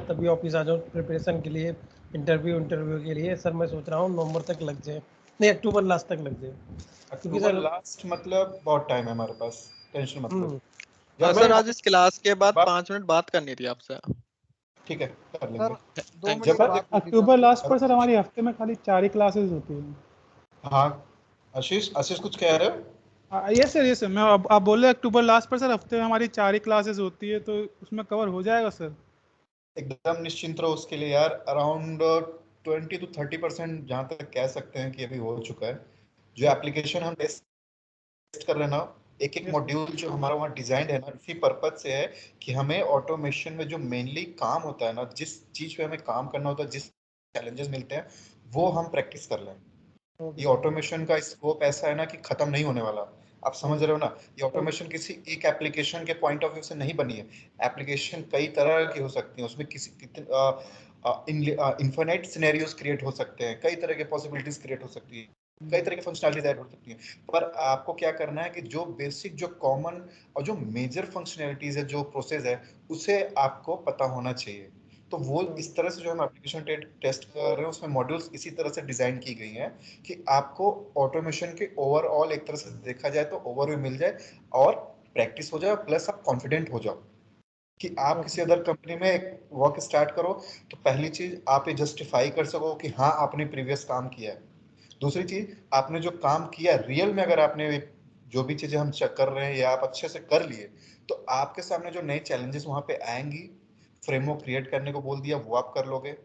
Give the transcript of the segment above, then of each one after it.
तभी ऑफिस आ जाऊँ प्रिपरेशन के लिए, इंटरव्यू के लिए। सर मैं सोच रहा हूँ नवंबर तक लग जाए, नहीं अक्टूबर लास्ट तक लग जाए, क्योंकि अक्टूबर सर लास्ट मतलब बहुत टाइम है हमारे पास, टेंशन मत लो। सर आज इस क्लास के बाद बात- 5 मिनट बात करनी थी आपसे। ठीक है कर सर लेंगे। 2 Thank मिनट जब की बात पूछनी थी अक्टूबर आपसे। लास्ट पर सर हमारी हफ्ते में खाली 4 ही क्लासेस होती हैं। हाँ आशीष कुछ कह रहे हो? यस सर, मैं आप बोल रहे अक्टूबर लास्ट पर सर हफ्ते में हमारी 4 ही क्लासेस होती है, तो उसमें कवर हो जाएगा सर? एकदम निश्चिंत रहो उसके लिए यार। अराउंड 20 to 30% जहाँ तक कह सकते हैं कि अभी हो चुका है। जो एप्लीकेशन हम टेस्ट कर रहे हैं ना, एक Yes, मॉड्यूल जो हमारा वहाँ डिजाइन है ना, इसी पर्पज से है कि हमें ऑटोमेशन में जो मेनली काम होता है ना, जिस चीज पे हमें काम करना होता है, जिस चैलेंजेस मिलते हैं, वो हम प्रैक्टिस कर लें। ये ऑटोमेशन का स्कोप ऐसा है ना कि खत्म नहीं होने वाला। आप समझ रहे हो ना, ये ऑटोमेशन किसी एक एप्लीकेशन के पॉइंट ऑफ व्यू से नहीं बनी है। एप्लीकेशन कई तरह की हो सकती है, उसमें इन्फिनिट सिनेरियोज क्रिएट हो सकते हैं, कई तरह के पॉसिबिलिटीज क्रिएट हो सकती है, कई तरह की फंक्शनैलिटीज ऐड हो सकती हैं। पर आपको क्या करना है कि जो बेसिक, जो कॉमन और जो मेजर फंक्शनैलिटीज है, जो प्रोसेस है, उसे आपको पता होना चाहिए। तो वो इस तरह से जो हम एप्लीकेशन टेस्ट कर रहे हैं, उसमें मॉड्यूल्स इसी तरह से डिजाइन की गई हैं कि आपको ऑटोमेशन के ओवरऑल एक तरह से देखा जाए तो ओवरव्यू मिल जाए और प्रैक्टिस हो जाए, प्लस आप कॉन्फिडेंट हो जाओ कि आप किसी अदर कंपनी में वर्क स्टार्ट करो तो पहली चीज आप ये जस्टिफाई कर सको कि हाँ आपने प्रीवियस काम किया है। दूसरी चीज, आपने जो काम किया रियल में, अगर आपने जो भी चीजें हम चेक कर रहे हैं या आप अच्छे से कर लिए, तो आपके सामने जो नए चैलेंजेस वहां पे आएंगी, फ्रेमवर्क क्रिएट करने को बोल दिया वो आप कर लोगे,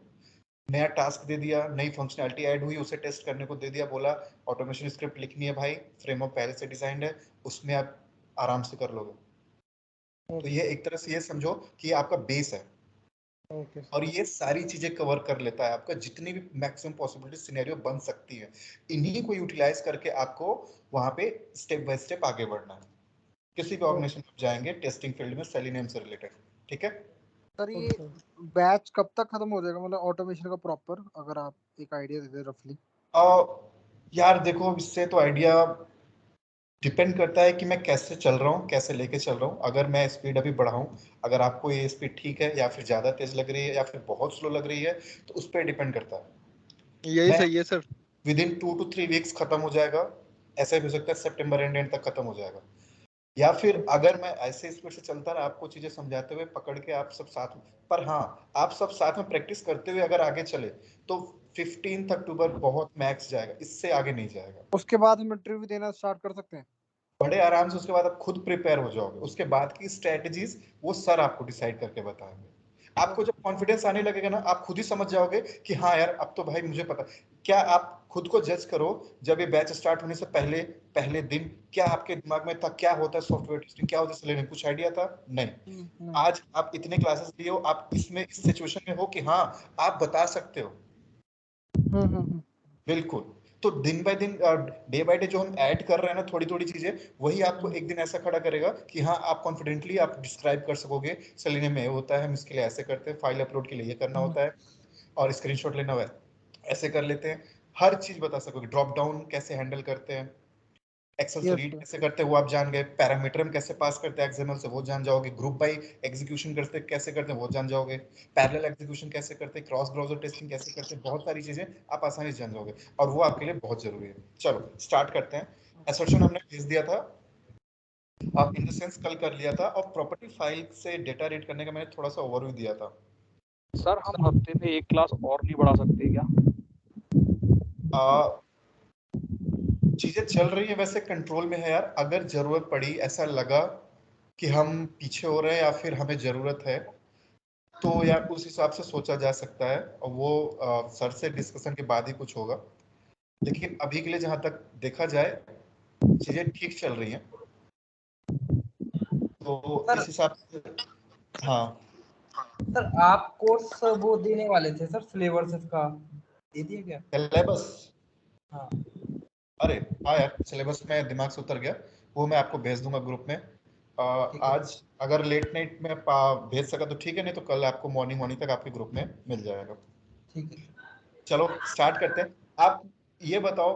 नया टास्क दे दिया, नई फंक्शनैलिटी ऐड हुई, उसे टेस्ट करने को दे दिया, बोला ऑटोमेशन स्क्रिप्ट लिखनी है भाई, फ्रेमवर्क पहले से डिजाइंड है, उसमें आप आराम से कर लोगे। तो ये एक तरह से ये समझो कि ये आपका बेस है और ये सारी चीजें कवर कर लेता है। आपका जितनी भी मैक्सिमम पॉसिबिलिटी सिनेरियो बन सकती है, इन्हीं को यूटिलाइज करके आपको वहां पे स्टेप बाय स्टेप आगे बढ़ना है। किसी भी ऑर्गेनाइजेशन में जाएंगे टेस्टिंग फील्ड में सेलेनियम से रिलेटेड, ठीक है? सर ये बैच कब तक खत्म हो जाएगा, मतलब ऑटोमेशन का प्रॉपर, अगर आप एक आइडिया दे दे रफली। यार देखो, इससे तो आइडिया डिपेंड करता है कि मैं कैसे चल रहा हूँ, कैसे लेके चल रहा हूँ। अगर मैं स्पीड अभी बढ़ाऊं, अगर आपको ये स्पीड ठीक है या फिर ज्यादा तेज लग रही है या फिर बहुत स्लो लग रही है, तो उस पर डिपेंड करता है। यही सही है sir. With in 2 to 3 weeks खत्म हो जाएगा, ऐसा भी हो सकता है सितंबर एंड तक खत्म हो जाएगा। या फिर अगर मैं ऐसे स्पीड से चलता रहा, आपको चीजें समझाते हुए पकड़ के आप सब साथ में, पर हाँ आप सब साथ में प्रैक्टिस करते हुए अगर आगे चले तो 15 अक्टूबर बहुत मैक्स जाएगा, इससे आगे नहीं जाएगा। उसके बाद हम इंटरव्यू देना स्टार्ट कर सकते हैं बड़े आराम से। उसके बाद आप खुद प्रिपेयर हो जाओगे, उसके बाद की स्ट्रेटजीज वो सर आपको डिसाइड करके बताएंगे। आपको जब कॉन्फिडेंस आने लगेगा ना, आप खुद ही समझ जाओगे कि हाँ यार अब तो भाई मुझे पता। क्या आप खुद को जज करो, जब ये बैच स्टार्ट होने से पहले पहले दिन क्या आपके दिमाग में था, क्या होता है सॉफ्टवेयर टेस्टिंग, क्या होता है सेलेनियम, कुछ आइडिया था? नहीं। आज आप इतने क्लासेस लिए हो, आप इसमें इस सिचुएशन में हो कि हाँ आप बता सकते हो। बिल्कुल। तो दिन बाय दिन, डे बाय डे जो हम ऐड कर रहे हैं ना थोड़ी थोड़ी चीजें, वही आपको एक दिन ऐसा खड़ा करेगा कि हाँ आप कॉन्फिडेंटली आप डिस्क्राइब कर सकोगे सेलेनियम में होता है, हम इसके लिए ऐसे करते हैं, फाइल अपलोड के लिए ये करना होता है और स्क्रीनशॉट लेना हुआ है ऐसे कर लेते हैं। हर चीज बता सकोगे। ड्रॉप डाउन कैसे हैंडल करते हैं, एक्सेल से रीड कैसे करते हैं वो आप जान गए, पैरामीटर हम कैसे पास करते हैं एक्सएमएल से वो जान जाओगे, ग्रुप बाय एग्जीक्यूशन करते कैसे करते हैं वो जान जाओगे, पैरेलल एग्जीक्यूशन कैसे करते हैं, क्रॉस ब्राउजर टेस्टिंग कैसे करते हैं, बहुत सारी चीजें आप आसानी से जान जाओगे और वो आपके लिए बहुत जरूरी है। चलो स्टार्ट करते हैं। असर्शन हमने भेज दिया था, आप इन द सेंस कल कर लिया था, और प्रॉपर्टी फाइल से डेटा रीड करने का मैंने थोड़ा सा ओवरव्यू दिया था। सर हम हफ्ते में एक क्लास और नहीं बढ़ा सकते क्या? चीजें चल रही है वैसे कंट्रोल में है यार। अगर जरूरत पड़ी, ऐसा लगा कि हम पीछे हो रहे हैं या फिर हमें जरूरत है, तो यार उस हिसाब से सोचा जा सकता है और वो सर से डिस्कशन के बाद ही कुछ होगा। लेकिन अभी के लिए जहां तक देखा जाए चीजें ठीक चल रही हैं, तो इस हिसाब से। हाँ सर आप कोर्स वो देने वाले थे सर, सिलेबस का दे दिया क्या? सिलेबस? हाँ अरे हाँ यार, सिलेबस में दिमाग से उतर गया, वो मैं आपको भेज दूंगा ग्रुप में। आज अगर लेट नाइट में भेज सका तो ठीक है, नहीं तो कल आपको मॉर्निंग तक आपके ग्रुप में मिल जाएगा। ठीक है। चलो स्टार्ट करते हैं। आप ये बताओ,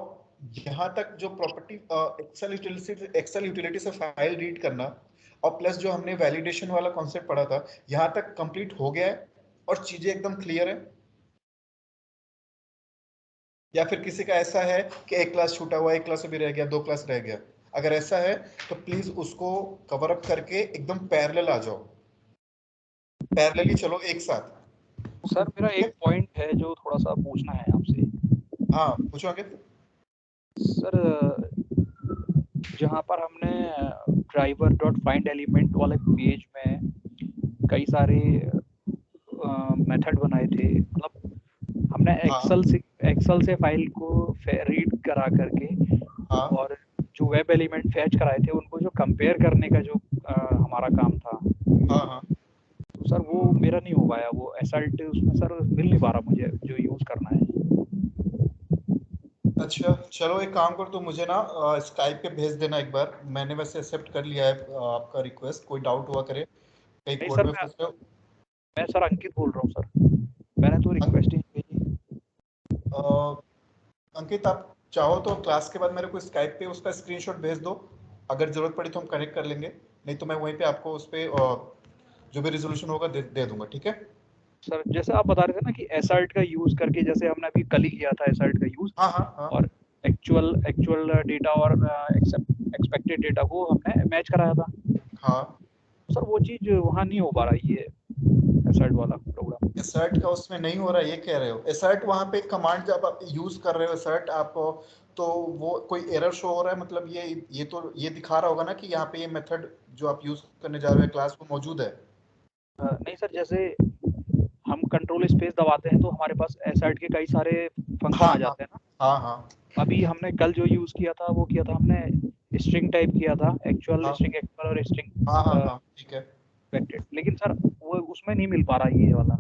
यहाँ तक जो प्रॉपर्टी एक्सेल यूटिलिटी से फाइल रीड करना और प्लस जो हमने वैलिडेशन वाला कॉन्सेप्ट पढ़ा था, यहाँ तक कंप्लीट हो गया है? और चीजें एकदम क्लियर है? या फिर किसी का ऐसा है कि एक क्लास छूटा हुआ, एक क्लास अभी रह गया, 2 क्लास रह गया? अगर ऐसा है तो प्लीज उसको कवर अप करके एकदम पैरेलल आ जाओ, पैरेलली चलो एक साथ। सर मेरा एक पॉइंट है जो थोड़ा सा पूछना है आपसे। हाँ पूछो आगे। सर जहाँ पर हमने ड्राइवर डॉट फाइंड एलिमेंट वाले पेज में कई सारे मेथड बनाए थे, मतलब हमने हाँ एक्सेल से फाइल को रीड करा करके हाँ और जो वेब एलिमेंट फैच कराए थे उनको जो कंपेयर करने का जो हमारा काम था, हाँ हाँ तो सर वो मेरा नहीं हो पाया। वो एसएल्ट उसमें सर मिल नहीं पा रहा मुझे जो यूज़ करना है। अच्छा चलो एक काम करो, तो मुझे ना स्काइप पे भेज देना एक बार। मैंने वैसे एक्सेप्ट कर लिया है आपका रिक्वेस्ट, कोई डाउट हुआ करे, कहीं नहीं कोड सर, में फंसे हो। मैं सर अंकित बोल रहा हूँ सर, मैंने तो रिक्वेस्ट ही नहीं भेजी। अ, अंकित आप चाहो तो क्लास के बाद मेरे को स्काइप पे उसका स्क्रीनशॉट भेज दो, अगर जरूरत पड़ी तो हम कनेक्ट कर लेंगे, नहीं तो मैं वहीं पे आपको उस पे जो भी रिजोल्यूशन होगा दे दूंगा, ठीक है? सर जैसे आप बता रहे थे ना कि एसर्ट का यूज़ करके, जैसे हमने अभी कल ही किया था एसर्ट का यूज़, हाँ हाँ हाँ और एक्चुअल डेटा और एक्सपेक्टेड डेटा को हमने मैच कराया था। हाँ। सर वो चीज़ वहाँ नहीं हो पा रहा है, ये एसर्ट वाला प्रोग्राम। एसर्ट का उसमें नहीं हो रहा, ये कह रहे हो? एसर्ट वहाँ पे कमांड जब आप यूज कर रहे हो एसर्ट आप, तो वो कोई एरर शो हो रहा है, मतलब ये तो ये दिखा रहा होगा ना कि यहाँ पे ये मेथड जो आप यूज करने जा रहे हो क्लास में मौजूद है। नहीं सर, जैसे हम कंट्रोल स्पेस दबाते हैं तो हमारे पास एसर्ट के कई सारे फंक्शन हाँ आ हाँ जाते हैं ना। हाँ हाँ अभी हमने कल जो यूज़ किया था वो किया था हमने स्ट्रिंग टाइप किया था, एक्चुअल हाँ स्ट्रिंग एक्चुअल और स्ट्रिंग हाँ हाँ हाँ ठीक है। एक्सपेक्टेड, लेकिन सर वो उसमें नहीं मिल पा रहा ये वाला।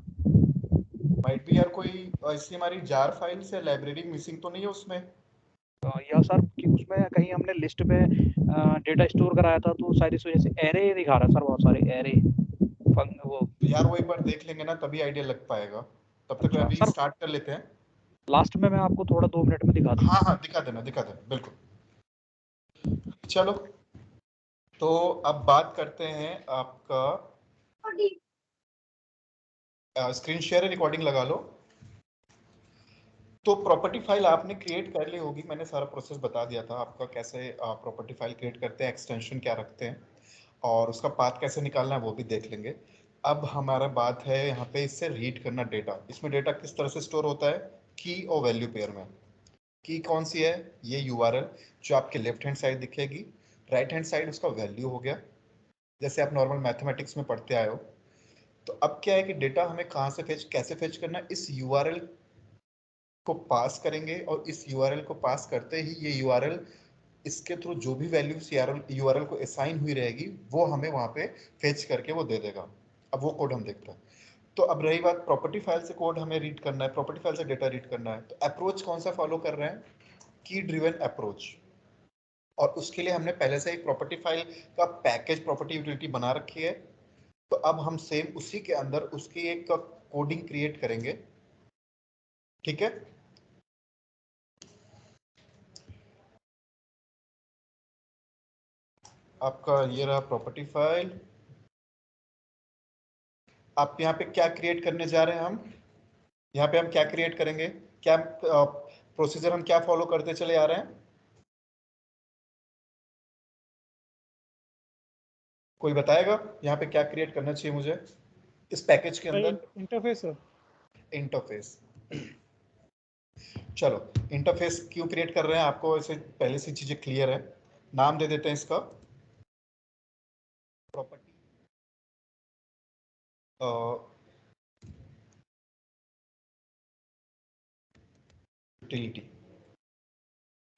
माइट बी यार कोई ऐसी हमारी जार फाइल से लाइब्रेरी मिसिंग तो नहीं है उसमें? या सर कि उसमें कहीं हमने लिस्ट में डेटा स्टोर कराया था तो शायद इस वजह से एरे दिखा रहा है सर, बहुत सारे एरे वो। तो यार वो एक बार देख लेंगे ना तभी आइडिया लग पाएगा, तब तक अच्छा अभी सर, स्टार्ट कर लेते हैं। लास्ट में मैं आपको थोड़ा 2 मिनट में दिखा हाँ दूंगा। हाँ दिखा देना बिल्कुल। चलो तो अब बात करते हैं आपका, स्क्रीन शेयर है, रिकॉर्डिंग लगा लो। तो प्रॉपर्टी फाइल आपने क्रिएट कर ली होगी, मैंने सारा प्रोसेस बता दिया था आपका, कैसे प्रॉपर्टी फाइल क्रिएट करते हैं, एक्सटेंशन क्या रखते हैं और उसका पाथ कैसे निकालना है वो भी देख लेंगे। अब हमारा बात है यहाँ पे इससे रीड करना डेटा। इसमें डेटा किस तरह से स्टोर होता है? की और वैल्यू पेयर में। की कौन सी है? ये यूआरएल जो आपके लेफ्ट हैंड साइड दिखेगी, राइट हैंड साइड उसका वैल्यू हो गया, जैसे आप नॉर्मल मैथमेटिक्स में पढ़ते आए हो। तो अब क्या है कि डेटा हमें कहाँ से फेच, कैसे फेच करना है? इस यूआरएल को पास करेंगे और इस यूआरएल को पास करते ही ये यूआरएल, इसके थ्रू जो भी वैल्यू यूआरएल को असाइन हुई रहेगी वो हमें वहां पे फेच करके वो दे देगा। अब वो कोड हम देखते हैं। तो अब रही बात प्रॉपर्टी फाइल से कोड हमें रीड करना है, प्रॉपर्टी फाइल से डेटा रीड करना है, तो अप्रोच कौन सा फॉलो कर रहे हैं? की ड्रिवन अप्रोच। और उसके लिए हमने पहले से एक प्रॉपर्टी फाइल का पैकेज प्रॉपर्टी यूटिलिटी बना रखी है। तो अब हम सेम उसी के अंदर उसकी एक कोडिंग क्रिएट करेंगे, ठीक है? आपका ये रहा प्रॉपर्टी फाइल। आप यहाँ पे क्या क्रिएट करने जा रहे हैं? हम यहाँ पे हम क्या क्रिएट करेंगे, क्या प्रोसीजर हम क्या फॉलो करते चले आ रहे हैं? कोई बताएगा यहाँ पे क्या क्रिएट करना चाहिए मुझे इस पैकेज के अंदर? इंटरफेस है। इंटरफेस। चलो इंटरफेस क्यों क्रिएट कर रहे हैं, आपको ऐसे पहले से चीजें क्लियर है। नाम दे देते हैं इसका प्रॉपर्टी यूटिलिटी,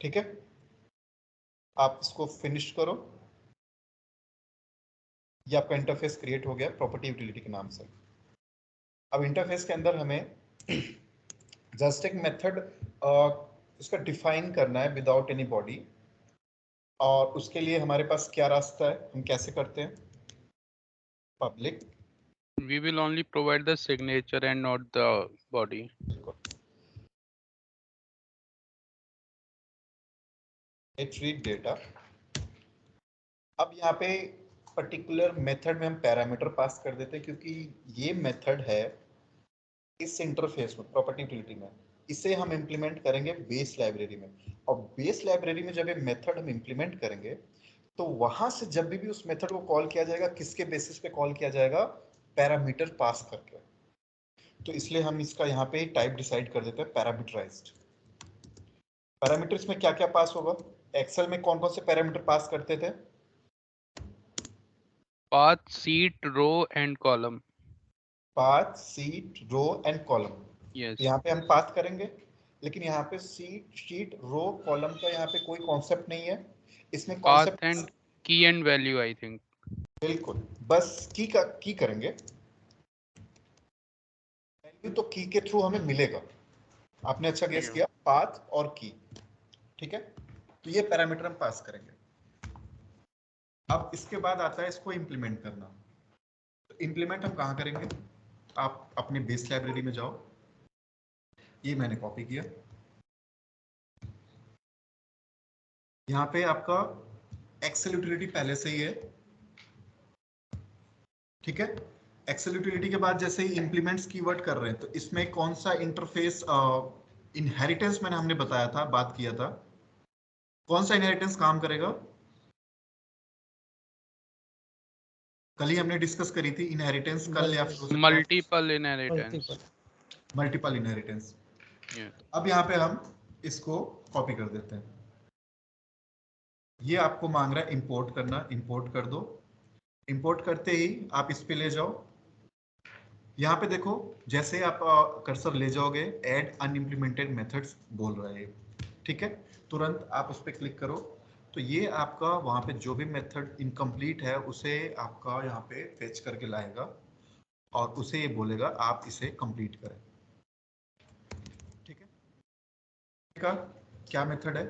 ठीक है? आप इसको फिनिश करो, ये आपका इंटरफेस क्रिएट हो गया प्रॉपर्टी यूटिलिटी के नाम से। अब इंटरफेस के अंदर हमें जस्ट एक मेथड इसका डिफाइन करना है विदाउट एनी बॉडी, और उसके लिए हमारे पास क्या रास्ता है, हम कैसे करते हैं? Public We will only provide the signature and not the body. Read data. अब यहाँ पे पर्टिकुलर मेथड में हम पैरामीटर पास कर देते हैं, क्योंकि ये मेथड है इस इंटरफेस में प्रॉपर्टी यूटिलिटी में इसे हम इंप्लीमेंट करेंगे बेस लाइब्रेरी में। और बेस लाइब्रेरी में जब ये मेथड हम इंप्लीमेंट करेंगे तो वहां से जब भी उस मेथड को कॉल किया जाएगा, किसके बेसिस पे कॉल किया जाएगा? पैरामीटर पास करके। तो इसलिए हम इसका यहाँ पे टाइप डिसाइड कर देते हैं पैरामीटराइज्ड। पैरामीटर्स में क्या क्या पास होगा? एक्सेल में कौन कौन से पैरामीटर पास करते थे? Path, seat, row and column. Path, seat, row and column. Yes. यहाँ पे हम पाथ करेंगे, लेकिन यहाँ पे शीट, रो, कॉलम का यहाँ पे कोई कॉन्सेप्ट नहीं है। इसमें Path concept and key and value, I think. बिल्कुल, बस की करेंगे। वैल्यू तो की के थ्रू हमें मिलेगा। आपने अच्छा गेस किया, पाथ और की। ठीक है, तो ये पैरामीटर हम पास करेंगे। अब इसके बाद आता है इसको इंप्लीमेंट करना। तो इंप्लीमेंट हम कहाँ करेंगे? आप अपने बेस लाइब्रेरी में जाओ, ये मैंने कॉपी किया। यहाँ पे आपका एक्सेल यूटिलिटी पहले से ही है, ठीक है। एक्सेल यूटिलिटी के बाद जैसे ही इंप्लीमेंट्स कीवर्ड कर रहे हैं, तो इसमें कौन सा इंटरफेस इनहेरिटेंस मैंने हमने बताया था, बात किया था। कौन सा इनहेरिटेंस काम करेगा? कल ही हमने डिस्कस करी थी इनहेरिटेंस, कल या फिर Multiple inheritance. Multiple inheritance. Yeah. अब यहाँ पे हम इसको कॉपी कर देते हैं। ये आपको मांग रहा है इंपोर्ट करना, इंपोर्ट कर दो। इंपोर्ट करते ही आप इस पे ले जाओ। यहाँ पे देखो, जैसे आप कर्सर ले जाओगे, ऐड अनइम्प्लीमेंटेड मेथड्स बोल रहा है, ठीक है। तुरंत आप उस पर क्लिक करो, तो ये आपका वहाँ पे जो भी मेथड इनकम्प्लीट है उसे आपका यहाँ पे फेच करके लाएगा और उसे ये बोलेगा आप इसे कंप्लीट करें, ठीक है। का क्या मेथड है?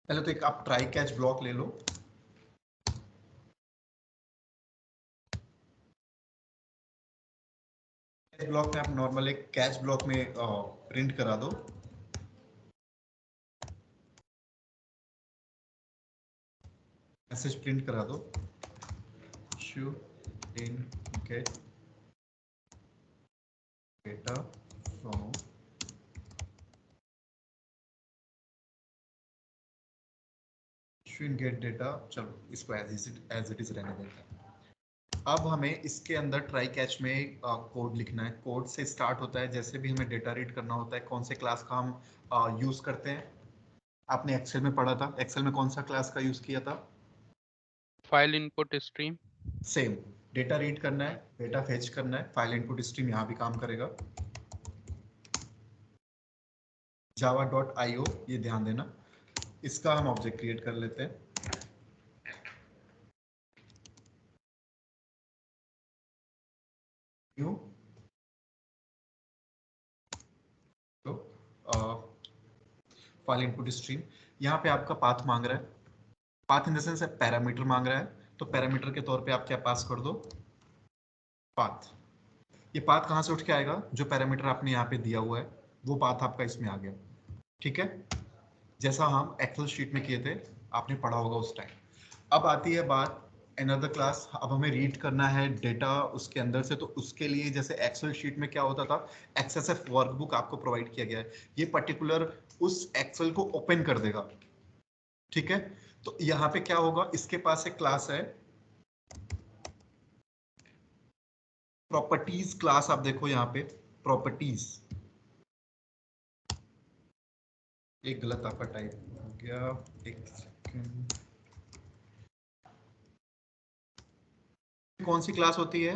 पहले तो एक आप ट्राई कैच ब्लॉक ले लो। ब्लॉक में आप नॉर्मल एक कैच ब्लॉक में प्रिंट करा दो। मैसेज प्रिंट करा दो, show in gate data from show in gate data. चलो इसको एज इट इज रहने देते हैं। अब हमें इसके अंदर ट्राई कैच में कोड लिखना है। कोड से स्टार्ट होता है, जैसे भी हमें डेटा रीड करना होता है, कौन से क्लास का हम यूज करते हैं। आपने एक्सेल में पढ़ा था, एक्सेल में कौन सा क्लास का यूज किया था? File input stream. Same, data read करना है, डेटा फेच करना है, फाइल इनपुट स्ट्रीम यहाँ भी काम करेगा। java.io, ये ध्यान देना, इसका हम ऑब्जेक्ट क्रिएट कर लेते हैं। न्यू तो फाइल इनपुट स्ट्रीम, यहाँ पे आपका पाथ मांग रहा है। Path in the sense parameter मांग रहा है, तो पैरामीटर के तौर पे आप क्या पास कर दो? पाथ। ये पाथ कहाँ से उठ के आएगा? जो पैरामीटर आपने यहाँ पे दिया हुआ है वो पाथ आपका इसमें आ गया, ठीक है। जैसा हम एक्सेल शीट में किए थे, आपने पढ़ा होगा उस टाइम। अब आती है बात अनदर क्लास। अब हमें रीड करना है डेटा उसके अंदर से, तो उसके लिए जैसे एक्सेल शीट में क्या होता था, एक्सेसएफ वर्कबुक आपको प्रोवाइड किया गया है। ये पर्टिकुलर उस एक्सेल को ओपन कर देगा, ठीक है। तो यहाँ पे क्या होगा, इसके पास एक क्लास है प्रॉपर्टीज क्लास। आप देखो यहाँ पे प्रॉपर्टीज, एक गलत आपका टाइप हो गया, एक सेकंड। कौन सी क्लास होती है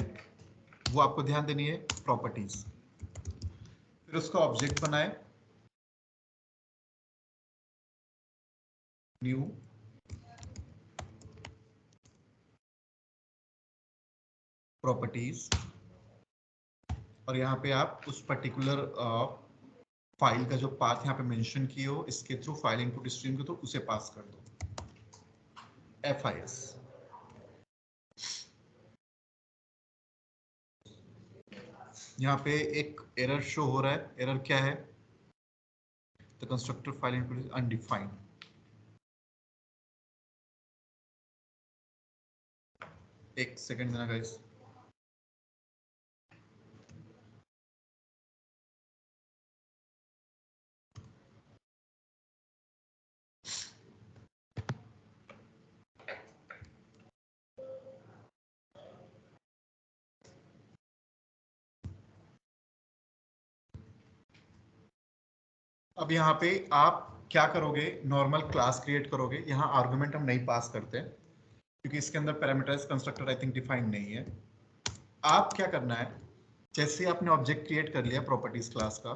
वो आपको ध्यान देनी है, प्रॉपर्टीज। फिर उसका ऑब्जेक्ट बनाए, न्यू प्रॉपर्टीज, और यहाँ पे आप उस पर्टिकुलर फाइल का जो पाथ यहाँ पे मेंशन किए हो, इसके थ्रू फाइल इनपुट स्ट्रीम के थ्रू उसे पास कर दो, FIS। यहाँ पे एक एरर शो हो रहा है। एरर क्या है? The constructor file input is undefined. एक सेकंड देना गाइस। अब यहाँ पे आप क्या करोगे, नॉर्मल क्लास क्रिएट करोगे। यहाँ आर्गुमेंट हम नहीं पास करते क्योंकि इसके अंदर parameterised constructor I think defined नहीं है। आप क्या करना है, जैसे आपने ऑब्जेक्ट क्रिएट कर लिया प्रॉपर्टीज क्लास का,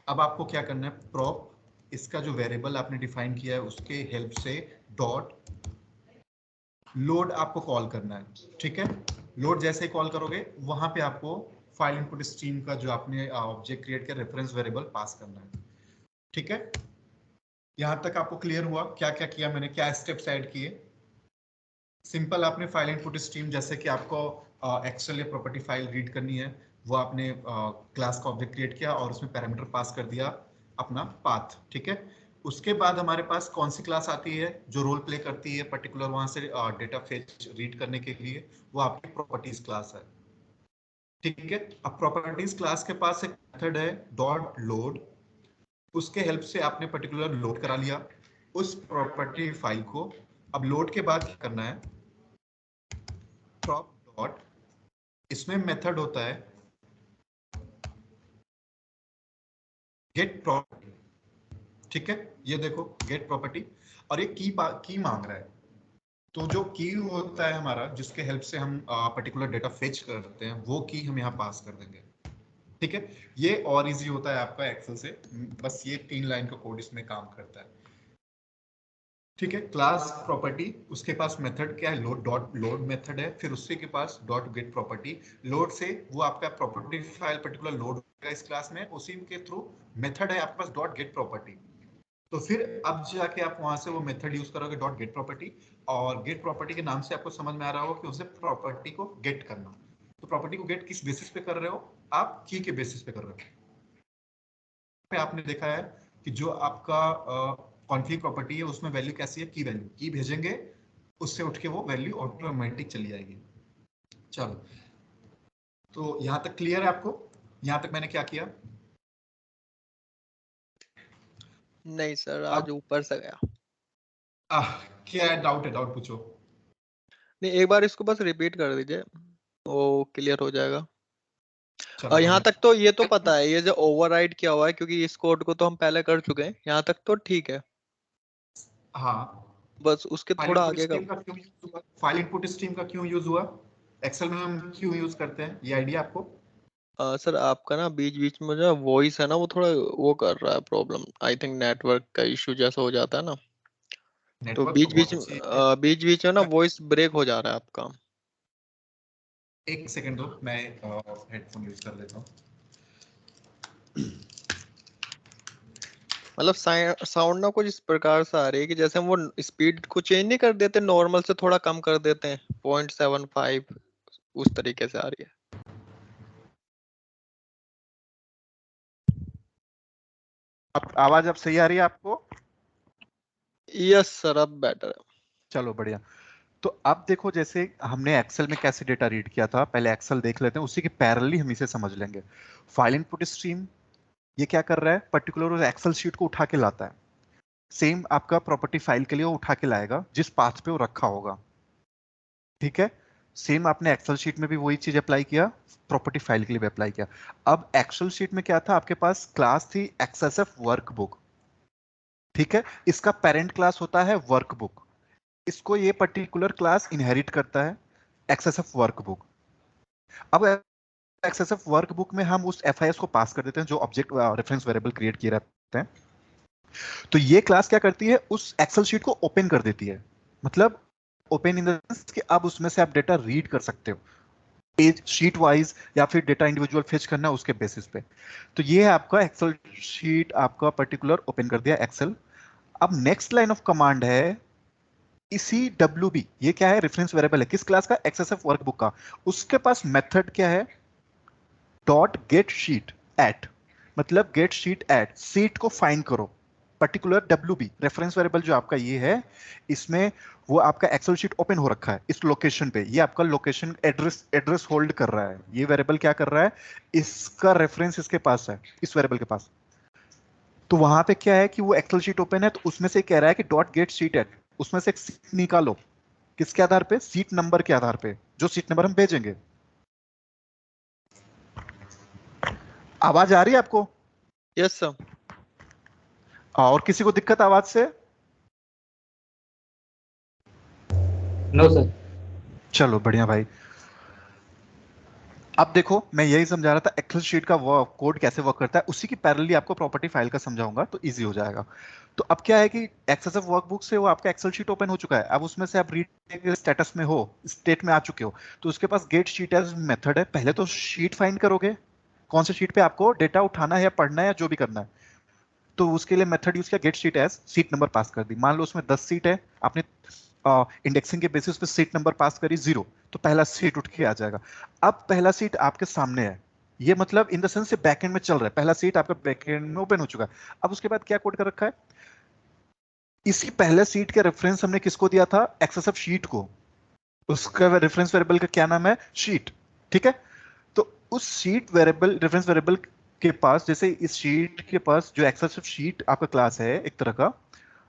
अब आपको क्या करना है, प्रॉप इसका जो वेरिएबल आपने डिफाइन किया है उसके हेल्प से डॉट लोड आपको कॉल करना है। ठीक है, लोड जैसे ही कॉल करोगे वहां पे आपको फाइल इनपुट स्ट्रीम का जो आपने ऑब्जेक्ट क्रिएट किया रेफरेंस वेरिएबल पास करना है। ठीक है, यहां तक आपको क्लियर हुआ क्या क्या किया मैंने, क्या स्टेप्स ऐड किए? सिंपल, आपने फाइल इनपुट स्ट्रीम जैसे कि आपको एक्सेल या प्रॉपर्टी फाइल रीड करनी है वो आपने क्लास का ऑब्जेक्ट क्रिएट किया और उसमें पैरामीटर पास कर दिया अपना पाथ। ठीक है, उसके बाद हमारे पास कौन सी क्लास आती है जो रोल प्ले करती है पर्टिकुलर वहां से डेटा फेच रीड करने के लिए, वो आपकी प्रॉपर्टीज क्लास है। ठीक है, अब प्रॉपर्टीज क्लास के पास एक मेथड है डॉट लोड, उसके हेल्प से आपने पर्टिकुलर लोड करा लिया उस प्रॉपर्टी फाइल को। अब लोड के बाद क्या करना है, प्रॉप डॉट, इसमें मेथड होता है गेट प्रॉपर्टी। ठीक है, ये देखो गेट प्रॉपर्टी, और ये की मांग रहा है। तो जो की होता है हमारा जिसके हेल्प से हम पर्टिकुलर डेटा फेच करते हैं वो की हम यहाँ पास कर देंगे। ठीक है, ये और इजी होता है आपका एक्सेल से, बस ये 3 लाइन का कोड इसमें काम करता है। ठीक है, क्लास प्रॉपर्टी, उसके पास मेथड क्या है, लोड डॉट लोड मेथड है, फिर उसके के पास डॉट गेट प्रॉपर्टी। लोड से वो आपका प्रॉपर्टी फाइल पर्टिकुलर लोड होगा इस क्लास में, उसी के थ्रू मेथड है आपके पास डॉट गेट प्रॉपर्टी। तो फिर अब जाके आप वहां से वो मेथड यूज करोगे डॉट गेट प्रॉपर्टी, और गेट प्रॉपर्टी के नाम से आपको समझ में आ रहा होगा कि उसे प्रॉपर्टी को गेट करना। तो प्रॉपर्टी को गेट किस बेसिस पे कर रहे हो, आप की के बेसिस पे कर रहे हो। पे आपने देखा है कि जो आपका कॉन्फिग प्रॉपर्टी है उसमें वैल्यू कैसी है, की वैल्यू, की भेजेंगे उससे उठ के वो वैल्यू ऑटोमेटिक चली जाएगी। चलो, तो यहां तक क्लियर है आपको? यहां तक मैंने क्या किया? नहीं सर, आज ऊपर से गया। क्या डाउट है, डाउट पूछो। नहीं, एक बार इसको बस रिपीट कर दीजिए, वो क्लियर हो जाएगा। चलो, यहाँ तक तो ये तो पता है, ये जो ओवरराइड किया हुआ है, क्योंकि इस कोड को तो हम पहले कर चुके हैं, यहाँ तक तो ठीक है। हाँ, बस उसके फाइल थोड़ा इनपुट आगे का स्ट्रीम का क्यों यूज हुआ, फाइल इनपुट स्ट्रीम का क्यों यूज हुआ, एक्सेल में हम क्यों यूज करते हैं, ये आइडिया आपको? सर आपका ना बीच बीच में जो वॉइस है ना वो थोड़ा वो कर रहा है प्रॉब्लम, आई थिंक नेटवर्क का इशू जैसा हो जाता है ना, तो नेटवर्क तो बहुत अच्छी है। बीच बीच में ना वॉइस ब्रेक हो जा रहा है आपका। एक सेकंड दो, मैं हेडफोन यूज कर लेता हूँ। मतलब साउंड ना कुछ इस प्रकार से आ रही है कि जैसे हम वो स्पीड को चेंज नहीं कर देते, नॉर्मल से थोड़ा कम कर देते हैं 0.75, उस तरीके से आ रही है। अब आवाज अब सही आ रही है आपको? यस सर, अब बेटर है। चलो बढ़िया। तो अब देखो, जैसे हमने एक्सेल में कैसे डेटा रीड किया था, पहले एक्सेल देख लेते हैं, उसी के पैरेलली हम इसे समझ लेंगे। फाइल इनपुट स्ट्रीम ये क्या कर रहा है, पर्टिकुलर उस एक्सेल शीट को उठा के लाता है। सेम आपका प्रॉपर्टी फाइल के लिए वो उठा के लाएगा जिस पाथ पे वो रखा होगा। ठीक है, सेम आपने एक्सेल शीट में भी वही चीज अप्लाई किया, प्रॉपर्टी फाइल के लिए भी अप्लाई किया। अब एक्सेल शीट में क्या था, आपके पास क्लास थी एक्सएसएफ वर्कबुक। ठीक है, इसका पेरेंट क्लास होता है वर्कबुक, इसको ये पर्टिकुलर क्लास इनहेरिट करता है एक्सएसएफ वर्कबुक। अब एक्सएसएफ वर्कबुक में हम उस एफआईएस को पास कर देते हैं जो ऑब्जेक्ट रेफरेंस वेरिएबल क्रिएट किए रहते हैं। तो ये क्लास क्या करती है, उस एक्सेल शीट को ओपन कर देती है, मतलब ओपन इन द सेंस कि अब उसमें से आप डेटा रीड कर सकते हो, पेज शीट वाइज या फिर डेटा इंडिविजुअल फेच करना उसके बेसिस पे। तो ये है आपका एक्सेल शीट, आपका पर्टिकुलर ओपन कर दिया एक्सेल। अब नेक्स्ट लाइन ऑफ कमांड है इसी WB, ये क्या है, रेफरेंस वेरिएबल है, किस क्लास का, एक्सएसएफ वर्कबुक का। उसके पास मेथड क्या है, डॉट गेट शीट एट, मतलब गेट शीट एट, सीट को फाइंड करो, पर्टिकुलर WB रेफरेंस वेरिएबल जो आपका ये है, इसमें वो आपका एक्सेल शीट ओपन हो रखा है इस लोकेशन पे, ये आपका लोकेशन एड्रेस होल्ड कर रहा है, ये वेरिएबल क्या कर रहा है, इसका रेफरेंस इसके पास है, इस वेरिएबल के पास। तो वहां पे क्या है कि वो एक्सेल शीट ओपन है, तो उसमें से कह रहा है कि डॉट गेट शीट एट, उसमें से एक सीट निकालो, किसके आधार पे, सीट नंबर के आधार पे, जो सीट नंबर हम भेजेंगे। आवाज आ रही है आपको? Yes sir. और किसी को दिक्कत आवाज से? No sir. चलो बढ़िया भाई। अब देखो मैं यही समझा रहा था एक्सेल शीट का वर्क कोड कैसे वर्क करता है, उसी की पैरेलली आपको प्रॉपर्टी फाइल का समझाऊंगा तो इजी हो जाएगा। तो अब क्या है कि एक्सेसिव वर्कबुक से वो आपका एक्सेल शीट ओपन हो चुका है, अब उसमें से आप रीड स्टेटस में हो, स्टेट में आ चुके हो, तो उसके पास गेट शीट एज मेथड है। पहले तो शीट फाइंड करोगे, कौन से शीट पे आपको डेटा उठाना है या पढ़ना है या जो भी करना है, तो उसके लिए मेथड यूज किया get sheet at, sheet number pass कर दी। मान लो उसमें 10 सीट है, आपने इंडेक्सिंग के बेसिस पे सीट नंबर पास करी 0, तो पहला सीट उठ के आ जाएगा। अब पहला सीट आपके सामने है, ये मतलब इन द सेंस से बैकएंड में चल रहा है, पहला सीट आपका बैकएंड में ओपन हो चुका है। अब उसके बाद क्या कोड कर रखा है, इसी पहले सीट के रेफरेंस हमने किसको दिया था, एक्सेसिव शीट को, उसका रेफरेंस वेरिएबल का क्या नाम है, शीट। ठीक है, तो उस शीट वेरिएबल, रेफरेंस वेरिएबल के पास, जैसे इस शीट के पास जो एक्सेसिव शीट आपका क्लास है एक तरह का,